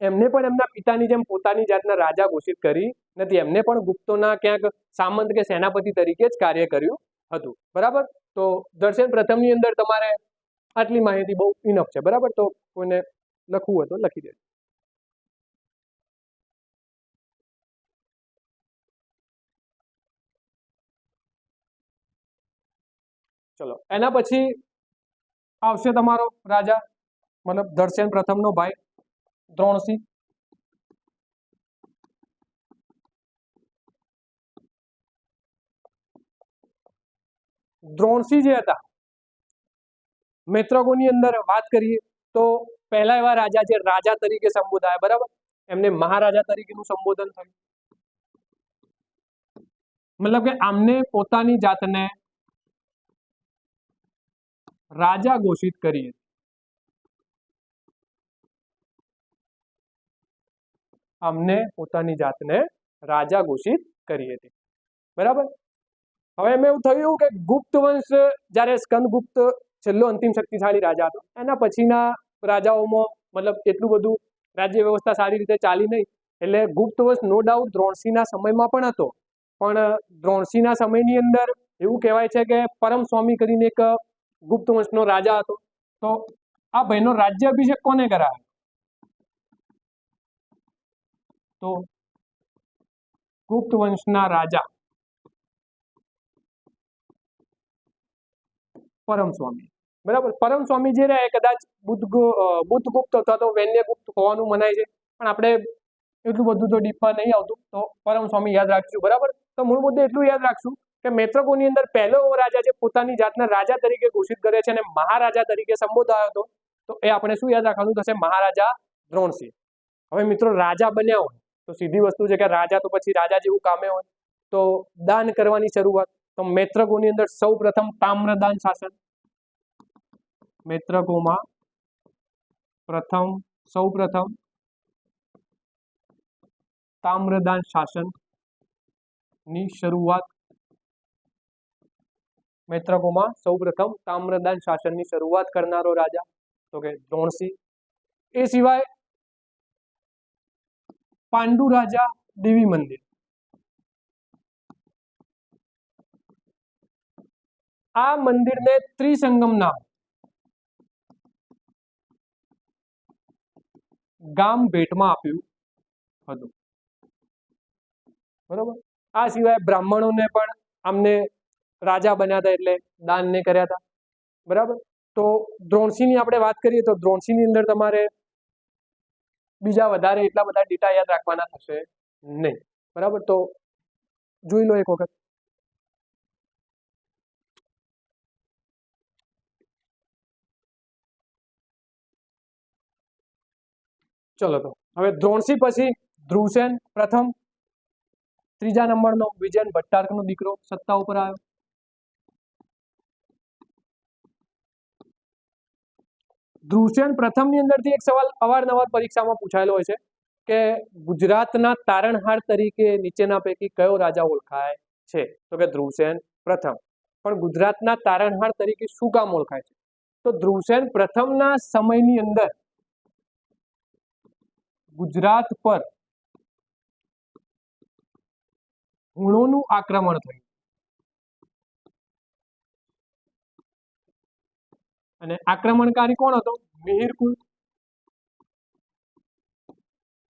એમને પણ એમના પિતાની જેમ પોતાની જાતના રાજા ઘોષિત કરી નથી. એમને પણ ગુપ્તોના ક્યાંક સામંત કે સેનાપતિ તરીકે જ કાર્ય કર્યું હતું. બરાબર. તો દર્શેન પ્રથમની અંદર તમારે આટલી માહિતી બહુ ઇનફ છે. બરાબર. તો કોઈને લખવું હોય તો લખી દેજો. ચલો એના પછી આવશે તમારો રાજા મતલબ દર્શેન પ્રથમનો ભાઈ દ્રોણસિંહ. દ્રોણસિંહ જે હતા મૈત્રકોની અંદર વાત કરીએ તો પહેલા એવા રાજા જે રાજા તરીકે સંબોધાયા. બરાબર. એમને મહારાજા તરીકેનું સંબોધન થયું. મતલબ કે આમને પોતાની જાતને રાજા ઘોષિત કરી. અમને પોતાની જાતને રાજા ઘોષિત કરી હતી. બરાબર. હવે એમ એવું થયું કે ગુપ્ત વંશ જ્યારે સ્કંદગુપ્ત છેલ્લો અંતિમ શક્તિશાળી રાજા હતો એના પછીના રાજાઓમાં મતલબ એટલું બધું રાજ્ય વ્યવસ્થા સારી રીતે ચાલી નહીં. એટલે ગુપ્ત વંશ નો ડાઉટ દ્રોણસિંહના સમયમાં પણ હતો પણ દ્રોણસિંહના સમયની અંદર એવું કહેવાય છે કે પરમ સ્વામી કરીને એક ગુપ્ત વંશનો રાજા હતો. તો આ ભાઈનો રાજ્ય અભિષેક કોને કરાયો? તો ગુપ્ત વંશના રાજા પરમ સ્વામી. બરાબર. પરમ સ્વામી જે રહ્યા કદાચ બુદ્ધગુપ્ત અથવા તો વૈન્યગુપ્ત હોવાનું મનાય છે પણ આપણે એટલું બધું તો ડીપમાં નહીં આવતું. તો પરમ સ્વામી યાદ રાખશું. બરાબર. તો મૂળ મુદ્દે એટલું યાદ રાખશું કે મૈત્રકોની અંદર પહેલો રાજા જે પોતાની જાતના રાજા તરીકે ઘોષિત કરે છે અને મહારાજા તરીકે સંબોધાયો હતો તો એ આપણે શું યાદ રાખવાનું થશે? મહારાજા દ્રોણસિંહ. હવે મિત્રો રાજા બન્યા હોય તો સીધી વસ્તુ છે કે રાજા તો પછી રાજા જેવું કામે હોય તો દાન કરવાની શરૂઆત. તો મૈત્રકોની અંદર સૌ પ્રથમ તામ્રદાન શાસન. મૈત્રકોમાં સૌ પ્રથમ તામ્રદાન શાસન ની શરૂઆત. મૈત્રકોમાં સૌ પ્રથમ તામ્રદાન શાસનની શરૂઆત કરનારો રાજા તો કે દ્રોણસિંહ. એ સિવાય પાંડુ રાજા દેવી મંદિર. આ મંદિરને ત્રિસંગમ નામ ગામ ભેટમાં આપ્યું હતું. બરોબર. આ સિવાય બ્રાહ્મણોને પણ આમને રાજા બન્યા હતા એટલે દાન ને કર્યા હતા. બરાબર. તો દ્રોણસીની આપણે વાત કરીએ તો દ્રોણસીની અંદર તમારે બીજા વધારે એટલા બધા ડેટા યાદ રાખવાના થશે નહીં. બરાબર. તો જોઈ લો એક વખત. ચલો તો હવે દ્રોણસી પછી ધ્રુવસેન પ્રથમ, ત્રીજા નંબરનો વિજયન ભટ્ટારકનો દીકરો સત્તા ઉપર આવ્યો. ધ્રુવસેન પ્રથમની અંદરથી એક સવાલ અવારનવાર પરીક્ષામાં પૂછાયેલો હોય છે કે ગુજરાતના તારણહાર તરીકે નીચેના પૈકી કયો રાજા ઓળખાય છે? તો કે ધ્રુવસેન પ્રથમ. પણ ગુજરાતના તારણહાર તરીકે શું કામ ઓળખાય છે? તો ધ્રુવસેન પ્રથમના સમયની અંદર ગુજરાત પર હુણોનું આક્રમણ થયું અને આક્રમણકારી કોણ હતો? મિહિરકુલ.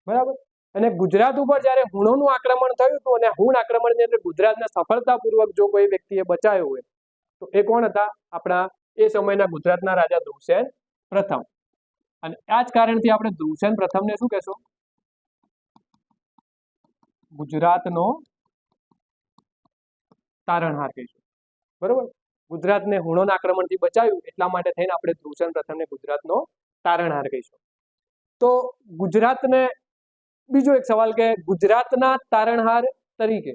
બરાબર. અને ગુજરાત ઉપર જ્યારે હુણોનું આક્રમણ થયું હતું અને હુણ આક્રમણની અંદર ગુજરાતને સફળતાપૂર્વક જો કોઈ વ્યક્તિએ બચાવ્યો હોય તો એ કોણ હતા? આપણા એ સમયના ગુજરાતના રાજા ધ્રુવસેન પ્રથમ. અને આ જ કારણથી આપણે ધ્રુવસેન પ્રથમને શું કહેશું? ગુજરાતનો તારણહાર કહીશું. બરોબર. ગુજરાતને હુણોના આક્રમણથી બચાવ્યું એટલા માટે થઈને આપણે ધ્રુવસેન પ્રથમને ગુજરાતનો તારણહાર કહીશું. તો ગુજરાતને બીજો એક સવાલ કે ગુજરાતના તારણહાર તરીકે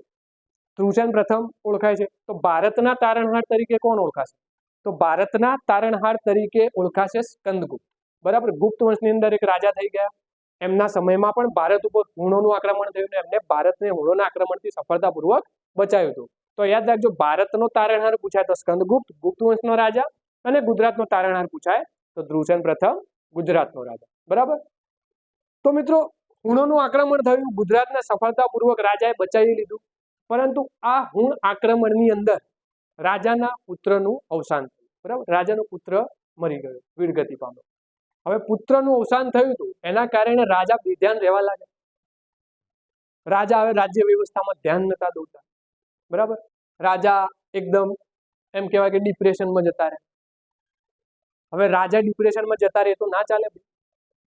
ધ્રુવસેન પ્રથમ ઓળખાય છે તો ભારતના તારણહાર તરીકે કોણ ઓળખાશે? તો ભારતના તારણહાર તરીકે ઓળખાશે સ્કંદગુપ્ત. બરાબર. ગુપ્ત વંશની અંદર એક રાજા થઈ ગયા. એમના સમયમાં પણ ભારત ઉપર હુણોનું આક્રમણ થયું અને એમને ભારતને હુણોના આક્રમણથી સફળતાપૂર્વક બચાવ્યું હતું. તો યાદ રાખજો, ભારતનો તારણહાર પૂછાય તો સ્કંદગુપ્ત ગુપ્ત વંશનો રાજા, અને ગુજરાતનો તારણહાર પૂછાય તો ધ્રુવસેન પ્રથમ ગુજરાતનો રાજા. બરાબર. તો મિત્રો, હુણોનું આક્રમણ થયું, ગુજરાતને સફળતાપૂર્વક રાજાએ બચાવી લીધું, પરંતુ આ હુણ આક્રમણની અંદર રાજાના પુત્રનું અવસાન થયું. બરાબર. રાજાનો પુત્ર મરી ગયો, વીરગતિ પામ્યો. હવે પુત્રનું અવસાન થયું હતું એના કારણે રાજા બેધ્યાન રહેવા લાગ્યા. રાજા હવે રાજ્ય વ્યવસ્થામાં ધ્યાન નતા દોતા. બરાબર. રાજા એકદમ એમ કહેવાય કે ડિપ્રેશનમાં જતા રહે. હવે રાજા ડિપ્રેશનમાં જતા રહે તો ના ચાલે.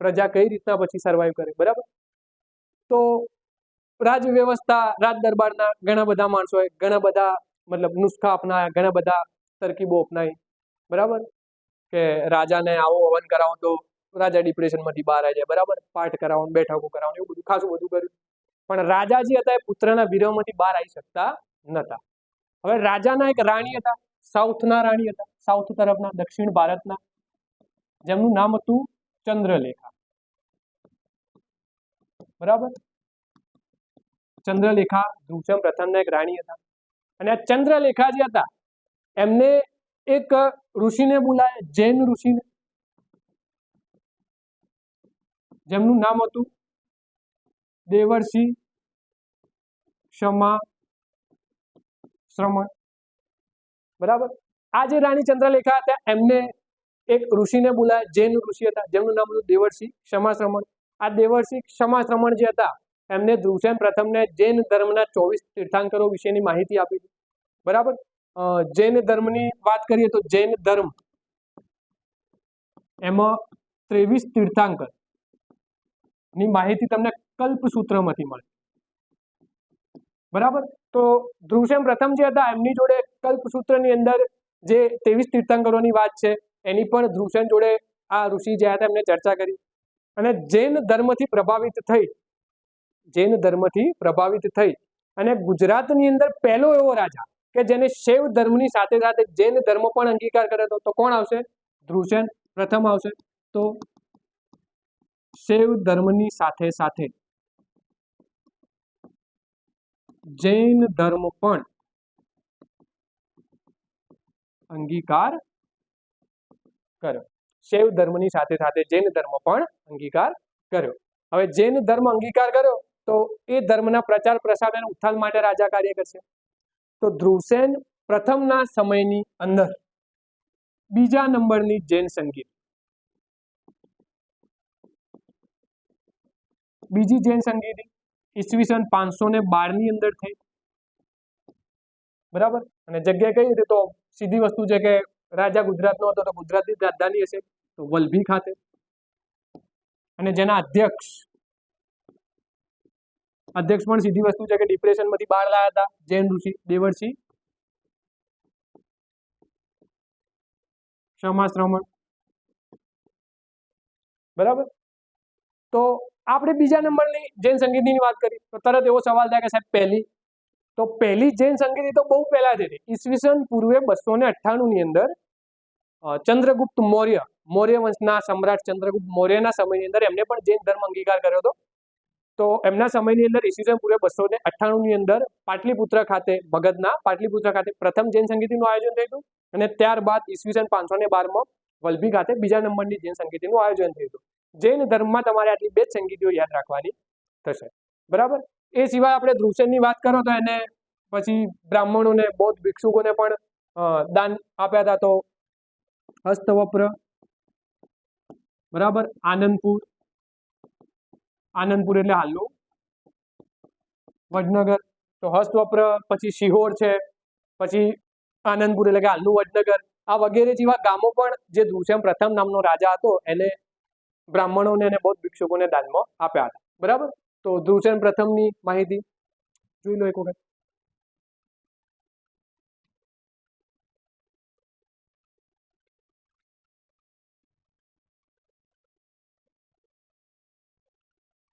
પ્રજા કઈ રીતના પછી સર્વાઈવ કરે? બરાબર. તો રાજ વ્યવસ્થા, રાજ દરબારના ઘણા બધા માણસોએ ઘણા બધા મતલબ નુસ્ખા અપનાયા, ઘણા બધા તરકીબો અપનાવી. બરાબર. કે રાજાને આવો હવન કરાવો તો રાજા ડિપ્રેશનમાંથી બહાર આવી જાય. બરાબર. પાઠ કરાવો, બેઠકો કરાવો, એવું બધું ખાસું બધું કર્યું. પણ રાજાજી હતા એ પુત્રના વિરહમાંથી બહાર આવી શકતા નતા. હવે રાજાના એક રાણી હતા, સાઉથના રાણી હતા, સાઉથ તરફના, દક્ષિણ ભારતના, જેમનું નામ હતું ચંદ્રલેખા. બરાબર. ચંદ્રલેખા ધ્રુવસેન પ્રથમના એક રાણી હતા. અને આ ચંદ્રલેખા જે હતા એમને એક ઋષિને બોલાયા, જૈન ઋષિને, જેમનું નામ હતું દેવર્ષિ ક્ષમા શ્રમણ. બરાબર. આ જે રાણી ચંદ્રલેખા હતા એમને એક ઋષિને બોલાયા, જૈન ઋષિ હતા, જેમનું નામ હતું દેવર્ષિ ક્ષમા શ્રમણ. આ દેવર્ષિ ક્ષમા શ્રમણ જે હતા એમને ધ્રુવસેન પ્રથમને જૈન ધર્મના 24 તીર્થંકરો વિશેની માહિતી આપી હતી. બરાબર. જૈન ધર્મની વાત કરીએ તો જૈન ધર્મ એમાં 23 તીર્થંકર ની માહિતી તમને કલ્પસૂત્રમાંથી મળે. બરાબર. તો ધ્રુવસેન પ્રથમ જે હતા એમની જોડે કલ્પસૂત્રની અંદર જે 23 તીર્થંકરોની વાત છે એની પણ ધ્રુવસેન જોડે આ ઋષિ જે હતા એમને ચર્ચા કરી. અને જૈન ધર્મથી પ્રભાવિત થઈ અને ગુજરાતની અંદર પહેલો એવો રાજા કે જેને શૈવ ધર્મની સાથે સાથે જૈન ધર્મ પણ અંગીકાર કર્યો હતો, તો કોણ આવશે? ધ્રુવસેન પ્રથમ આવશે. તો શૈવ ધર્મની સાથે સાથે જૈન ધર્મ પણ અંગીકાર કર્યો. શૈવ ધર્મની સાથે સાથે જૈન ધર્મ પણ અંગીકાર કર્યો. હવે જૈન ધર્મ અંગીકાર કર્યો તો એ ધર્મના પ્રચાર પ્રસાર અને ઉત્થાન માટે રાજા કાર્ય કરશે. તો ધ્રુવસેન પ્રથમના સમયની અંદર બીજા નંબરની જૈન સંગીત, બીજી જૈન સંગીત ઈસવીસન 512 ની અંદર થઈ, બરાબર. અને જગ્યા કઈ રીતે, તો સીધી વસ્તુ છે કે રાજા ગુજરાતનો હતો તો ગુજરાતની રાજધાની હશે તો વલભી ખાતે, અને જેના અધ્યક્ષ પણ સીધી વસ્તુ છે કે ડિપ્રેશન માંથી બહાર લાયા હતા જૈન ઋષિ દેવર્ષિ શમાશ્રમણ, બરાબર. તો આપણે બીજા નંબરની જૈન સંગીતની વાત કરી તો તરત એવો સવાલ થાય કે સાહેબ પહેલી, તો પહેલી જૈન સંગીત તો બહુ પહેલાથી હતી, ઈસવીસન પૂર્વે 298 ની અંદર ચંદ્રગુપ્ત મૌર્ય વંશના સમ્રાટ ચંદ્રગુપ્ત મૌર્યના સમયની અંદર એમને પણ જૈન ધર્મ અંગીકાર કર્યો હતો. તો એમના સમયની અંદર ઈસવીસન પૂર્વે 298 ની અંદર પાટલીપુત્ર ખાતે, મગધના પાટલીપુત્ર ખાતે પ્રથમ જૈન સંગીતનું આયોજન થયું હતું, અને ત્યારબાદ ઈસવીસન 512 વલભી ખાતે બીજા નંબરની જૈન સંગીતનું આયોજન થયું હતું. જૈન ધર્મમાં તમારે આટલી બે જ સંગીતીઓ યાદ રાખવાની થશે, બરાબર. એ સિવાય આપણે ધ્રુવસેનની વાત કરો તો એને પછી બ્રાહ્મણોને બૌદ્ધ ભિક્ષુકોને પણ દાન આપ્યા હતા. તો હસ્તવપ્ર, બરાબર, આનંદપુર એટલે હાલનું વડનગર, તો હસ્તવપ્ર પછી શિહોર છે, પછી આનંદપુર એટલે કે હાલનું વડનગર, આ વગેરે જેવા ગામો પણ જે ધ્રુવસેન પ્રથમ નામનો રાજા હતો એને બ્રાહ્મણોને અને બૌદ્ધ ભિક્ષુકોને દાનમાં આપ્યા હતા, બરાબર. તો ધ્રુવસેન પ્રથમની માહિતી જોઈ લો એક વખત.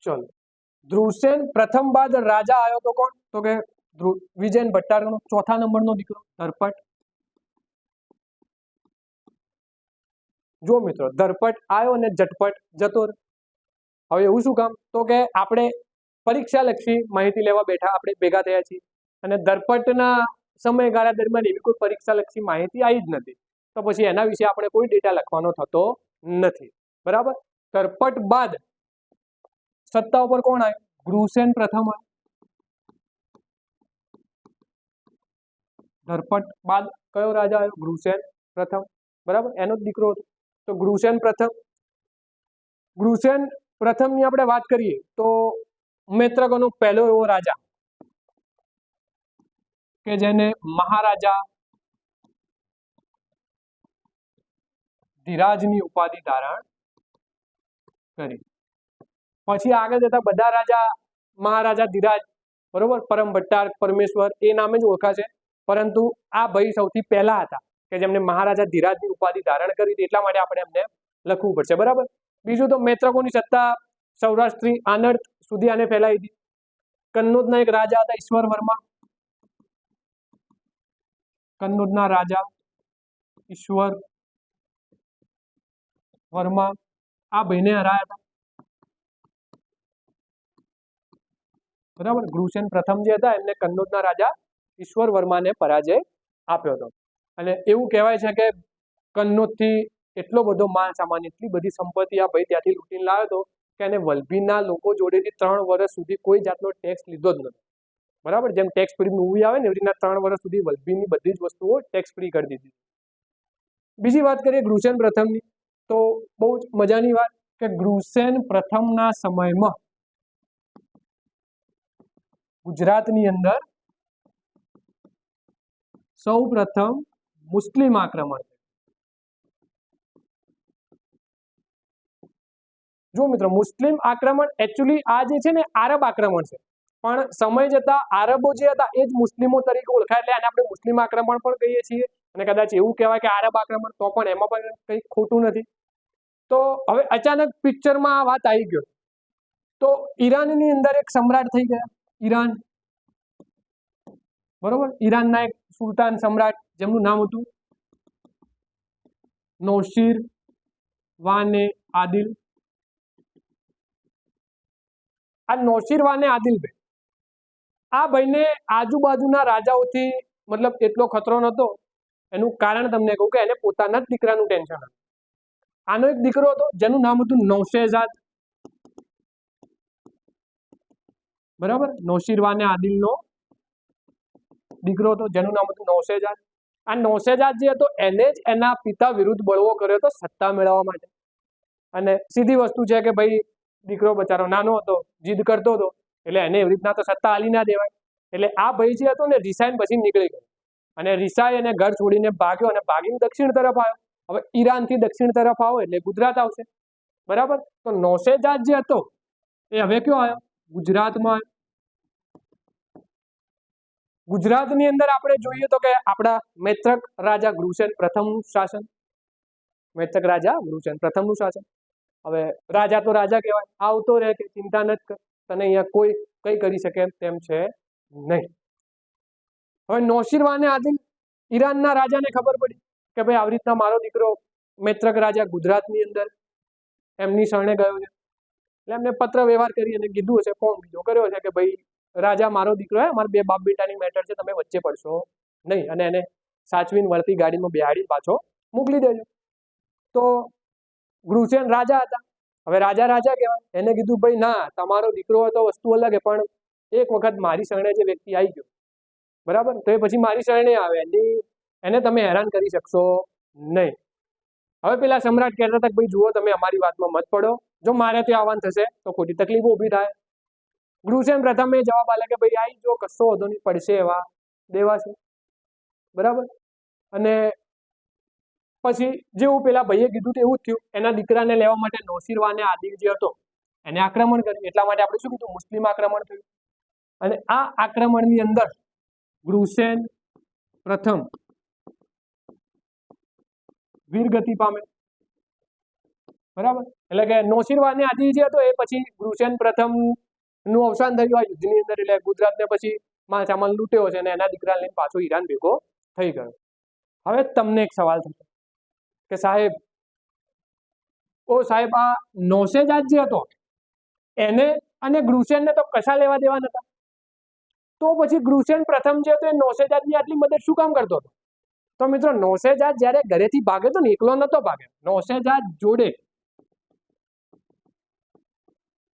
ચલો, ધ્રુવસેન પ્રથમ બાદ રાજા આવ્યો તો કોણ, તો કે વિજયન ભટ્ટારકનો ચોથા નંબરનો દીકરો ધરપટ. જો મિત્રો ધરપટ આવ્યો અને ઝટપટ જતો. હવે એવું શું કામ, તો કે આપણે પરીક્ષા લક્ષી માહિતી લેવા બેઠા, આપણે ભેગા થયા છીએ, અને ધરપટના સમયગાળા દરમિયાન એવી કોઈ પરીક્ષા લક્ષી માહિતી આવી જ નથી, તો પછી એના વિશે આપણે કોઈ ડેટા લખવાનો થતો નથી, બરાબર. ધરપટ બાદ સત્તા ઉપર કોણ આવ્યું, ધ્રુવસેન પ્રથમ આવ્યો. ધરપટ બાદ કયો રાજા આવ્યો, ધ્રુવસેન પ્રથમ, બરાબર, એનો જ દીકરો હતો. તો ધ્રુવસેન પ્રથમની આપણે વાત કરીએ તો મૈત્રકોનો પહેલો એવો રાજા કે જેને મહારાજા ધીરાજની ઉપાધિ ધારણ કરી. પછી આગળ જતા બધા રાજા મહારાજા ધીરાજ, બરોબર, પરમ ભટ્ટારક, પરમેશ્વર એ નામે જ ઓળખાશે, પરંતુ આ ભાઈ સૌથી પહેલા હતા કે જેમને મહારાજા ધીરાજની ઉપાધિ ધારણ કરી હતી, એટલા માટે આપણે એમને લખવું પડશે, બરાબર. બીજું તો મૈત્રકોની સત્તા સૌરાષ્ટ્રની આનર્ત સુધી આને ફેલાઈ હતી. કન્નોજના એક રાજા હતા ઈશ્વર વર્મા, કન્નોજના રાજા ઈશ્વર વર્મા આ ભાઈને હરાયા હતા, બરાબર. ધ્રુવસેન પ્રથમ જે હતા એમને કન્નોજના રાજા ઈશ્વર વર્માને પરાજય આપ્યો હતો. અને એવું કહેવાય છે કે કન્નોજથી એટલો બધો માલ સામાન, એટલી બધી સંપત્તિ આ ભાઈ ત્યાંથી લૂંટીને લાવ્યો હતો કે એને વલભીના લોકો જોડેથી 3 વર્ષ સુધી કોઈ જાતનો ટેક્સ લીધો જ નતો, બરાબર. જેમ ટેક્સ ફ્રી મૂવી આવે ને એવી રીતના 3 વર્ષ સુધી વલભીની બધી જ વસ્તુઓ ટેક્સ ફ્રી કરી દીધી. બીજી વાત કરીએ ધ્રુવસેન પ્રથમની, તો બહુ જ મજાની વાત કે ધ્રુવસેન પ્રથમના સમયમાં ગુજરાતની અંદર સૌ પ્રથમ મુસ્લિમ આક્રમણ. જો મિત્રો મુસ્લિમ આક્રમણ એકચ્યુઅલી આ જે છે ને આરબ આક્રમણ છે, પણ સમય જતા આરબો જે હતા એ જ મુસ્લિમો તરીકે ઓળખાય, એટલે આને આપણે મુસ્લિમ આક્રમણ પણ કહીએ છીએ. અને કદાચ એવું કહેવાય કે આરબ આક્રમણ, તો પણ એમાં પણ કંઈ ખોટું નથી. તો હવે અચાનક પિક્ચરમાં આ વાત આવી ગયો, તો ઈરાનની અંદર એક સમ્રાટ થઈ ગયા, ઈરાન, બરોબર. ઈરાનના એક સુલતાન સમ્રાટ જેમનું નામ હતું નૌશીર વાને આદિલ. આ નૌશીર વાને આદિલ ભાઈ, આ ભાઈને આજુબાજુના રાજાઓથી મતલબ એટલો ખતરો નતો. એનું કારણ તમને કહું કે એને પોતાના જ દીકરાનું ટેન્શન હતું. આનો એક દીકરો હતો જેનું નામ હતું નૌશેઝાદ, બરાબર. નૌશીર વાને આદિલનો દીકરો હતો જેનું નામ હતું નૌશેજાદ. આ નૌશેજાદ જે હતો એને જ એના પિતા વિરુદ્ધ બળવો કર્યો હતો સત્તા મેળવવા માટે. અને સીધી વસ્તુ છે કે ભાઈ દીકરો બચારો નાનો હતો, જીદ કરતો હતો, એટલે એને એવી રીતના તો સત્તા આલી ના દેવાય. એટલે આ ભાઈ જે હતો ને રિસાઈને પછી નીકળી ગયો અને રિસાઈ એને ઘર છોડીને ભાગ્યો અને ભાગીને દક્ષિણ તરફ આવ્યો. હવે ઈરાનથી દક્ષિણ તરફ આવો એટલે ગુજરાત આવશે, બરાબર. તો નૌશેજાદ જે હતો એ હવે કયો આવ્યો? ગુજરાતમાં આવ્યો. ગુજરાતની અંદર આપણે જોઈએ તો કે આપણા મૈત્રક રાજા ગૃહસેન પ્રથમનું શાસન, મૈત્રક રાજા ગૃહસેન પ્રથમનું શાસન. હવે રાજા તો રાજા કહેવાય, આવતો રહે કે ચિંતા નથી કર, તને અહીંયા કોઈ કઈ કરી શકે તેમ છે નહીં. હવે નૌશીરવાને આદિલ ઈરાનના રાજાને ખબર પડી કે ભાઈ આવી રીતના મારો દીકરો મૈત્રક રાજા ગુજરાતની અંદર એમની શરણે ગયો છે. એટલે એમને પત્ર વ્યવહાર કરી અને કીધું હશે, ફોર્મ બીજો કર્યો છે કે ભાઈ રાજા મારો દીકરો હે, મારા બે બાપ બેટાની મેટર છે, તમે વચ્ચે પડશો નહીં અને એને સાચવીને વળતી ગાડીમાં બેહાડી પાછો મોકલી દેજો. તો ગૃહસેન રાજા હતા, હવે રાજા રાજા કહેવાય, એને કીધું ભાઈ ના, તમારો દીકરો હોય તો વસ્તુ અલગ, પણ એક વખત મારી શરણે જે વ્યક્તિ આવી ગયો, બરાબર, તો એ પછી મારી શરણે આવે, એને તમે હેરાન કરી શકશો નહીં. હવે પેલા સમ્રાટ કહેતા હતા કે ભાઈ જુઓ, તમે અમારી વાતમાં મત પડો, જો મારે ત્યાં આવવાનું થશે તો ખોટી તકલીફો ઊભી થાય. ગૃહસેન પ્રથમે જવાબ આલે કે ભાઈ આવી જો, કશો વધુ નહીં, પડશે એવા દેવા છે, બરાબર. અને પછી જેવું પેલા ભાઈએ કીધું એવું જ થયું. એના દીકરાને લેવા માટે નૌશીરવાને આદિલ જે હતો એને આક્રમણ કર્યું. એટલા માટે આપણે શું કીધું? મુસ્લિમ આક્રમણ થયું. અને આ આક્રમણની અંદર ગૃહસેન પ્રથમ વીરગતિ પામે, બરાબર. એટલે કે નૌશીરવાને આદિલ જે હતો એ પછી ગૃહસેન પ્રથમ નું અવસાન થયું આ યુદ્ધની અંદર. એટલે ગુજરાતને પછી માલ સામાન લૂંટ્યો છે અને એના દીકરા લઈને પાછો ઈરાન ભેગો થઈ ગયો. હવે તમને એક સવાલ થશે કે સાહેબ, આ નૌશેજાદ જે હતો એને અને ગૃહસેનને તો કશા લેવા દેવા નતા, તો પછી ગૃહસેન પ્રથમ જે હતો એ નૌશેજાદની આટલી મદદ શું કામ કરતો હતો? તો મિત્રો, નૌશેજાદ જ્યારે ઘરેથી ભાગ્યો તો ને, એકલો નતો ભાગ્યો. નૌશેજાદ જોડે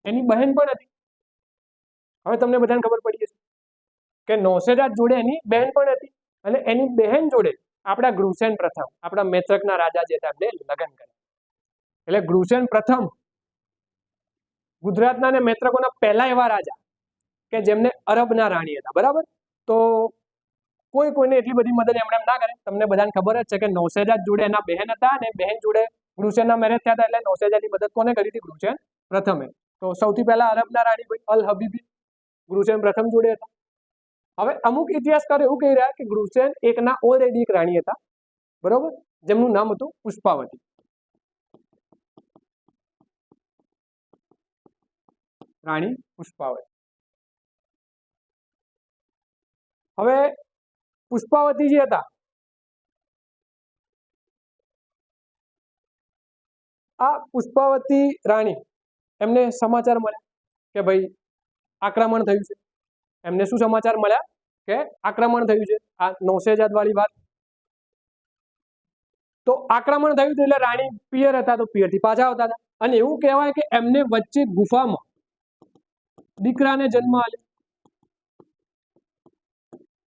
એની બહેન પણ હતી. હવે તમને બધાને ખબર પડી જશે કે નૌશેજાદ જોડે એની બહેન પણ હતી અને એની બહેન જોડે આપણા ગૃહસેન પ્રથમ, આપણા મૈત્રકના રાજા જે હતા એમને લગ્ન કર્યા. એટલે ગૃહસેન પ્રથમ ગુજરાતના અને મૈત્રકોના પહેલા એવા રાજા કે જેમને અરબના રાણી હતા, બરાબર. તો કોઈને એટલી બધી મદદ એમણે ના કરે. તમને બધાને ખબર જ છે કે નૌશેજાદ જોડે એના બહેન હતા અને બહેન જોડે ગૃહસેનના મેરેજ થયા હતા. એટલે નૌશેજાદની મદદ કોને કરી હતી? ગૃહસેન પ્રથમે. તો સૌથી પહેલા અરબના રાણી ભાઈ અલ હબીબી ગૃહસેન પ્રથમ જોડે હતા. હવે અમુક ઇતિહાસકારો એવું કહી રહ્યા કે ગૃહસેન એકના ઓલરેડી એક રાણી હતા, બરોબર, જેમનું નામ હતું પુષ્પાવતી. રાણી પુષ્પાવતી. હવે પુષ્પાવતી જે હતા, આ પુષ્પાવતી રાણી, એમને સમાચાર મળ્યા કે ભાઈ આક્રમણ થયું છે. એમને શું સમાચાર મળ્યા કે આક્રમણ થયું છે, આ નૌશેજાદ વાળી વાત. તો આક્રમણ થયું હતું એટલે રાણી પિયર હતા, તો પિયરથી પાછા આવતા હતા. અને એવું કહેવાય કે એમને વચ્ચે ગુફામાં દીકરાને જન્મ આપ્યો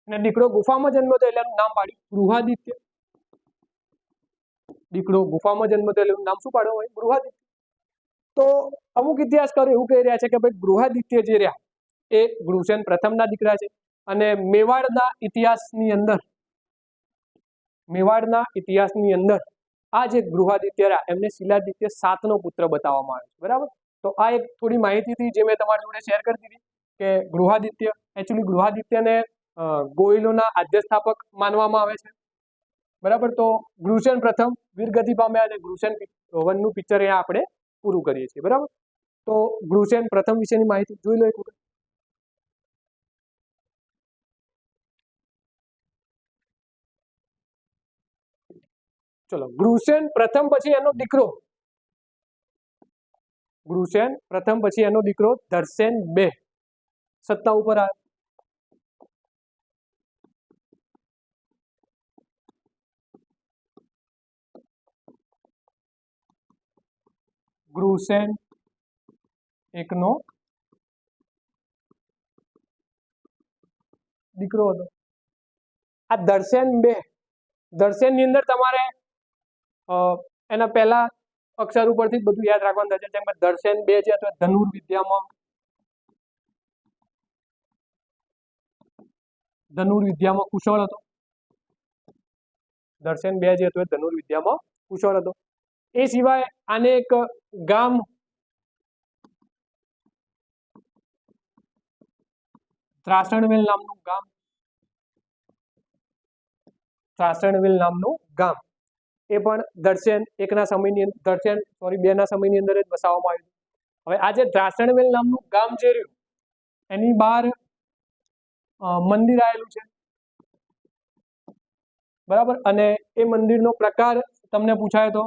અને દીકરો ગુફામાં જન્મ થયો એટલે એનું નામ પાડ્યું ગૃહાદિત્ય. દીકરો ગુફામાં જન્મ થયો એટલે એનું નામ શું પાડ્યું હોય? ગૃહાદિત્ય. તો અમુક ઇતિહાસકારો એવું કહી રહ્યા છે કે ભાઈ ગૃહાદિત્ય જે રહ્યા એ ગૃહસેન પ્રથમના દીકરા છે. અને મેવાડના ઇતિહાસની અંદર આ જે ગૃહાદિત્ય રહ્યા એમને શિલાદિત્ય 7નો પુત્ર બતાવવામાં આવે છે, બરાબર. તો આ એક થોડી માહિતી હતી જે મેં તમારી જોડે શેર કરી દીધી કે ગૃહાદિત્યને ગોયલોના આદ્ય સ્થાપક માનવામાં આવે છે, બરાબર. તો ગૃહસેન પ્રથમ વીરગતિ પામ્યા અને ગૃહસેન 1નું પિક્ચર અહીંયા આપણે પૂરું કરીએ છીએ, બરાબર. તો ગૃહસેન પ્રથમ વિશેની માહિતી જોઈ લો એક વખત. ચલો, ગૃહસેન પ્રથમ પછી એનો દીકરો ધરસેન 2 સત્તા ઉપર આવ્યો. ગૃહસેન 1નો દીકરો હતો. આ દર્શન 2 દર્શનની અંદર તમારે એના પહેલા અક્ષર ઉપરથી બધું યાદ રાખવાનું થશે. જેમ કે દર્શન 2 છે અથવા ધનુર્વિદ્યામાં કુશળ હતો. દર્શન 2 જે હતો એ ધનુર્વિદ્યામાં કુશળ હતો. એ સિવાય આને એક ગામ ત્રાસણવેલ નામનું ગામ એ પણ દર્શન 2 ના સમયની અંદર જ વસાવવામાં આવ્યું. હવે આ જે ત્રાસણવેલ નામનું ગામ જે રહ્યું એની બહાર મંદિર આવેલું છે, બરાબર. અને એ મંદિરનો પ્રકાર તમને પૂછાય તો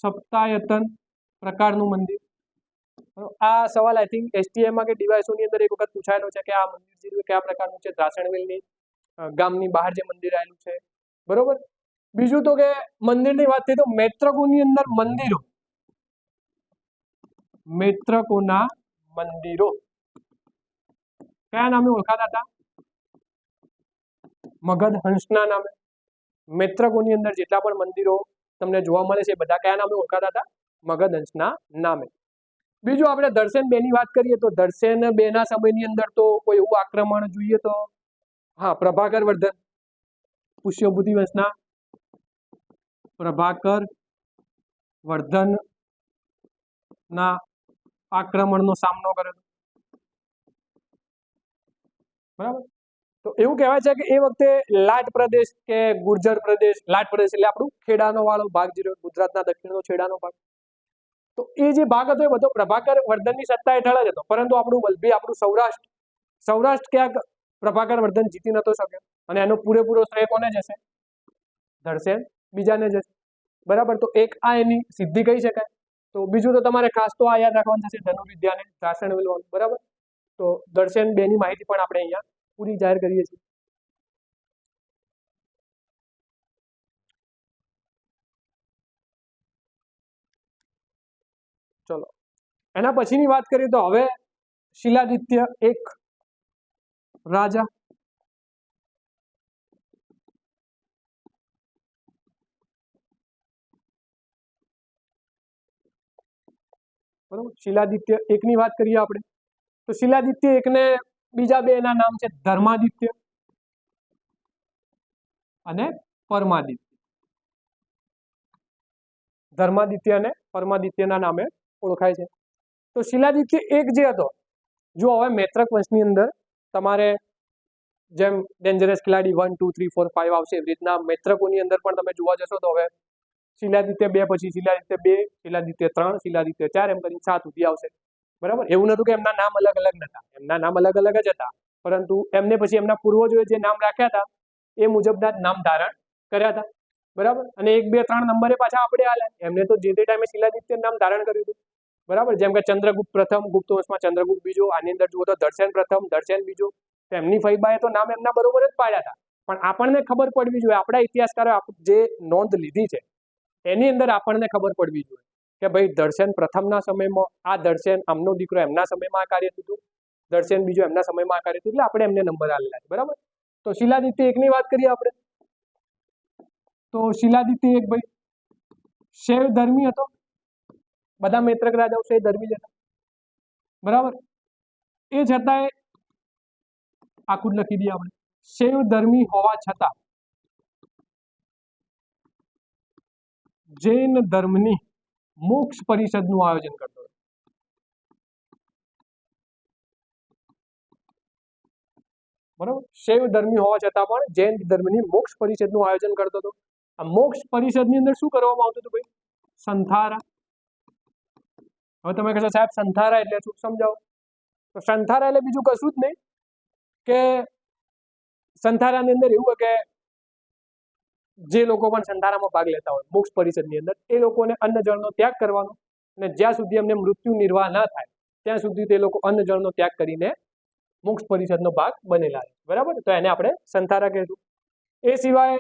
સપ્તાયતન પ્રકારનું મંદિર. આ સવાલ આઈ થિંક STM માં કે DYSO ની અંદર એક વખત પૂછાયેલો છે કે આ મંદિર જે કયા પ્રકારનું છે, ત્રાસણવેલની ગામની બહાર જે મંદિર આવેલું છે, બરોબર. બીજું તો કે મંદિરની વાત થઈ તો મૈત્રકોની અંદર મૈત્રકોના મંદિરો કયા નામે ઓળખાતા હતા? મગધ હંસના નામે. મૈત્રકોની અંદર જેટલા પણ મંદિરો તમને જોવા મળે છે બધા કયા નામે ઓળખાતા હતા? મગધ હંસના નામે. બીજું આપણે દર્શન 2 ની વાત કરીએ તો દર્શન 2 ના સમયની અંદર તો કોઈ એવું આક્રમણ જોઈએ તો હા, પ્રભાકર વર્ધન, પુષ્યભૂતિ વંશના પ્રભાકર વર્ધન ના આક્રમણનો સામનો કર્યો, બરાબર. તો એવું કહેવાય છે કે એ વખતે લાટ પ્રદેશ કે ગુર્જર પ્રદેશ, લાટ પ્રદેશ એટલે આપણું ખેડાનો વાળો ભાગ જે ગુજરાતના દક્ષિણનો છેડાનો ભાગ, તો એ જે ભાગ હતો એ બધો પ્રભાકર વર્ધનની સત્તા હેઠળ જ હતો. પરંતુ આપણું વલભી, આપણું સૌરાષ્ટ્ર ક્યાંક પ્રભાકર વર્ધન જીતી નતો શક્યો અને એનો પૂરેપૂરો શ્રેય કોને જશે? દર્શન 2 ને જશે, બરાબર. તો એક આ એની સિદ્ધિ કહી શકાય. તો બીજું તો તમારે ખાસ તો આ યાદ રાખવાનું થશે ધનુર્વિદ્યાને ત્રાસણવેલ, બરાબર. તો દર્શન 2 ની માહિતી પણ આપણે અહીંયા પૂરી જાહેર કરીએ છીએ. ચલો એના પછીની વાત કરીએ તો હવે શિલાદિત્ય 1 રાજા, બરાબર. શિલાદિત્ય 1 ની વાત કરીએ આપણે તો શિલાદિત્ય 1 ને બીજા 2 ના નામ છે ધર્માદિત્ય અને પરમાદિત્ય. ધર્માદિત્ય અને પરમાદિત્યના નામે ઓળખાય છે. તો શિલાદિત્ય 1 જે હતો, જો હવે મૈત્રક વંશની અંદર તમારે જેમ ડેન્જરસ ખેલાડી 1 2 3 4 5 આવશે એવી રીતના મૈત્રકોની અંદર પણ તમે જોવા જશો તો હવે શિલાદિત્ય 2 પછી શિલાદિત્ય 2, શિલાદિત્ય 3, શિલાદિત્ય 4 એમ કરીને 7 સુધી આવશે, બરાબર. એવું નતું કે એમના નામ અલગ અલગ નતા, એમના નામ અલગ અલગ જ હતા, પરંતુ એમને પછી એમના પૂર્વજોએ જે નામ રાખ્યા હતા એ મુજબના જ નામ ધારણ કર્યા હતા, બરાબર. અને 1 2 3 નંબરે પાછા આપણે આલ્યા, એમને તો જે તે ટાઈમે શિલાદિત્ય નામ ધારણ કર્યું હતું, બરાબર. જેમ કે ચંદ્રગુપ્ત પ્રથમ, ગુપ્ત વંશમાં ચંદ્રગુપ્ત બીજો, આની અંદર જુઓ તો દર્શન પ્રથમ, દર્શન બીજો. એમની ફઈબાએ તો નામ એમના બરોબર જ પાડ્યા હતા, પણ આપણને ખબર પડવી જોઈએ, આપણા ઇતિહાસકારો જે નોંધ લીધી છે એની અંદર આપણને ખબર પડવી જોઈએ કે ભાઈ દર્શન પ્રથમના સમયમાં આ દર્શન આમનો દીકરો એમના સમયમાં આ કાર્ય થયું, દર્શન બીજો એમના સમયમાં આ કાર્ય થયું, એટલે આપણે એમને નંબર આલેલા છે, બરાબર. તો શિલાદિત્ય 1 ની વાત કરીએ આપણે તો શિલાદિત્ય 1 ભાઈ શૈવ ધર્મી હતો, બધા મૈત્રક રાજાઓ શૈવ ધર્મી હતા, બરાબર. એ છતાંય આખું જ લખી દઈએ આપણે, શૈવ ધર્મી હોવા છતાં જૈન ધર્મની મોક્ષ પરિષદનું આયોજન કરતો હતો, બરાબર. શૈવ ધર્મી હોવા છતાં પણ જૈન ધર્મની મોક્ષ પરિષદનું આયોજન કરતો હતો. આ મોક્ષ પરિષદની અંદર શું કરવામાં આવતું હતું ભાઈ? સંથારા. હવે તમે કહેશો સાહેબ સંથારા એટલે શું, સમજાવો. તો સંથારા એટલે બીજું કશું જ નહીં કે સંથારાની અંદર એવું હોય કે જે લોકો પણ સંથારામાં ભાગ લેતા હોય મોક્ષ પરિષદની અંદર, એ લોકોને અન્ન જળનો ત્યાગ કરવાનો અને જ્યાં સુધી એમને મૃત્યુ નિર્વાહ ન થાય ત્યાં સુધી તે લોકો અન્ન જળનો ત્યાગ કરીને મોક્ષ પરિષદનો ભાગ બનેલા છે, બરાબર. તો એને આપણે સંથારા કહેશું. એ સિવાય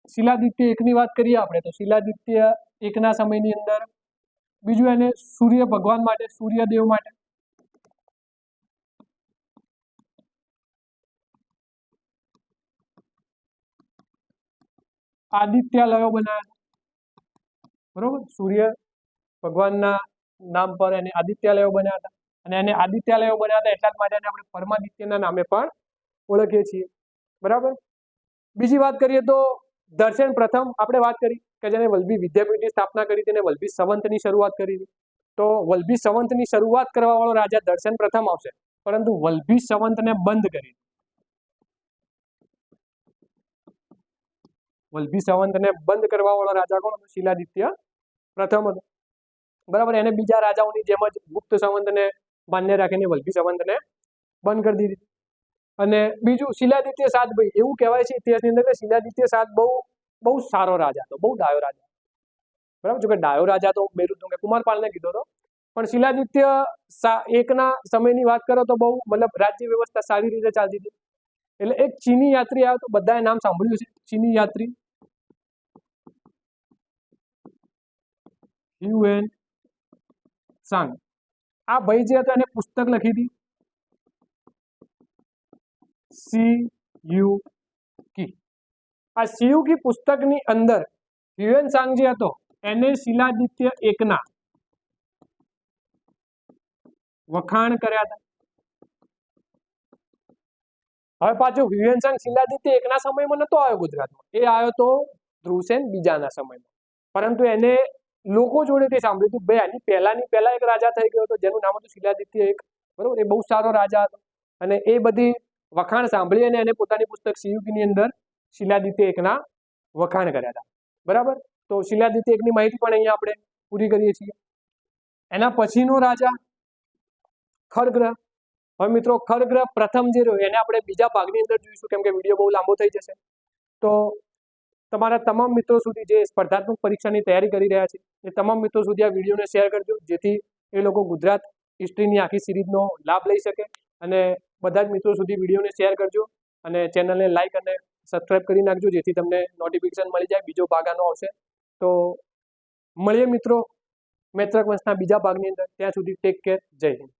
શિલાદિત્ય 1 ની વાત કરીએ આપણે તો શિલાદિત્ય 1 ના સમયની અંદર બીજું એને સૂર્ય ભગવાન માટે, સૂર્યદેવ માટે આદિત્યાલયો બનાવ્યા હતા, બરોબર, સૂર્ય ભગવાનના નામ પર એને આદિત્યાલયો બનાવ્યા હતા, અને એને આદિત્યાલયો બનાવ્યા હતા એટલા જ માટે એને આપણે પરમાદિત્યના નામે પણ ઓળખીએ છીએ, બરાબર. બીજી વાત કરીએ તો દર્શન પ્રથમ આપણે વાત કરી કે જેને વલ્લભી વિદ્યાપીઠની સ્થાપના કરી તેને વલ્લભી સંવંતની શરૂઆત કરી. તો વલ્લભી સંવંતની શરૂઆત કરવા વાળો રાજા દર્શન પ્રથમ આવશે, પરંતુ વલ્લભી સંવંતને બંધ કરી, વલ્લભી સંવંતને બંધ કરવા વાળો રાજા કોણ હતો? શિલાદિત્ય પ્રથમ હતો, બરાબર. એને બીજા રાજાઓની જેમ જ ગુપ્ત સંવંતને માન્ય રાખીને વલ્લભી સંવંતને બંધ કરી દીધી. અને બીજું શિલાદિત્ય સાત, ભાઈ એવું કહેવાય છે ઇતિહાસની અંદર કે શિલાદિત્ય સાત બહુ સારો રાજા હતો, બહુ ડાયો રાજા, બરાબર. જો કે ડાયો રાજા તો મેરુદંડ કુમારપાલને કીધો હતો, પણ શિલાદિત્ય એકના સમયની વાત કરો તો બહુ મતલબ રાજ્ય વ્યવસ્થા સારી રીતે ચાલતી હતી. એટલે એક ચીની યાત્રી આવ્યો, તો બધાએ નામ સાંભળ્યું છે, ચીની યાત્રી હ્યુએન સાંગ. આ ભાઈ જે હતો એને પુસ્તક લખી હતી સિયુકી. આ સિયુકી પુસ્તકની અંદર હ્યુએન સાંગ જે હતો એને શિલાદિત્ય એકના વખાણ કર્યા હતા. હવે પાછો હ્યુએન સાંગ શિલાદિત્ય એકના સમયમાં નતો આવ્યો ગુજરાતમાં, એ આવ્યો તો ધ્રુવસેન બીજાના સમયમાં, પરંતુ એને લોકો જોડેથી સાંભળ્યું હતું ભાઈ આની પહેલા એક રાજા થઈ ગયો હતો જેનું નામ હતું શિલાદિત્ય એક, બરોબર. એ બહુ સારો રાજા હતો, અને એ બધી વખાણ સાંભળી અને એને પોતાની પુસ્તક સિયુકીની અંદર શિલાદિત્ય એકના વખાણ કર્યા હતા, બરાબર. તો શિલાદિત્ય એકની માહિતી પણ અહીંયા આપણે પૂરી કરીએ છીએ. એના પછીનો રાજા ખરગ્રહ. હવે મિત્રો ખરગ્રહ પ્રથમ જે રહ્યો એને આપણે બીજા ભાગની અંદર જોઈશું, કેમ કે વિડીયો બહુ લાંબો થઈ જશે. તો તમારા તમામ મિત્રો સુધી જે સ્પર્ધાત્મક પરીક્ષાની તૈયારી કરી રહ્યા છે એ તમામ મિત્રો સુધી આ વિડીયોને શેર કરજો, જેથી એ લોકો ગુજરાત હિસ્ટ્રીની આખી સિરીઝનો લાભ લઈ શકે. અને બધા જ મિત્રો સુધી વિડીયોને શેર કરજો, અને ચેનલને લાઈક અને સબસ્ક્રાઈબ કરી નાખજો, જેથી તમને નોટિફિકેશન મળી જાય બીજો ભાગ આનો આવશે. તો મળીએ મિત્રો મૈત્રક વંશના બીજા ભાગની અંદર. ત્યાં સુધી ટેક કેર, જય હિન્દ.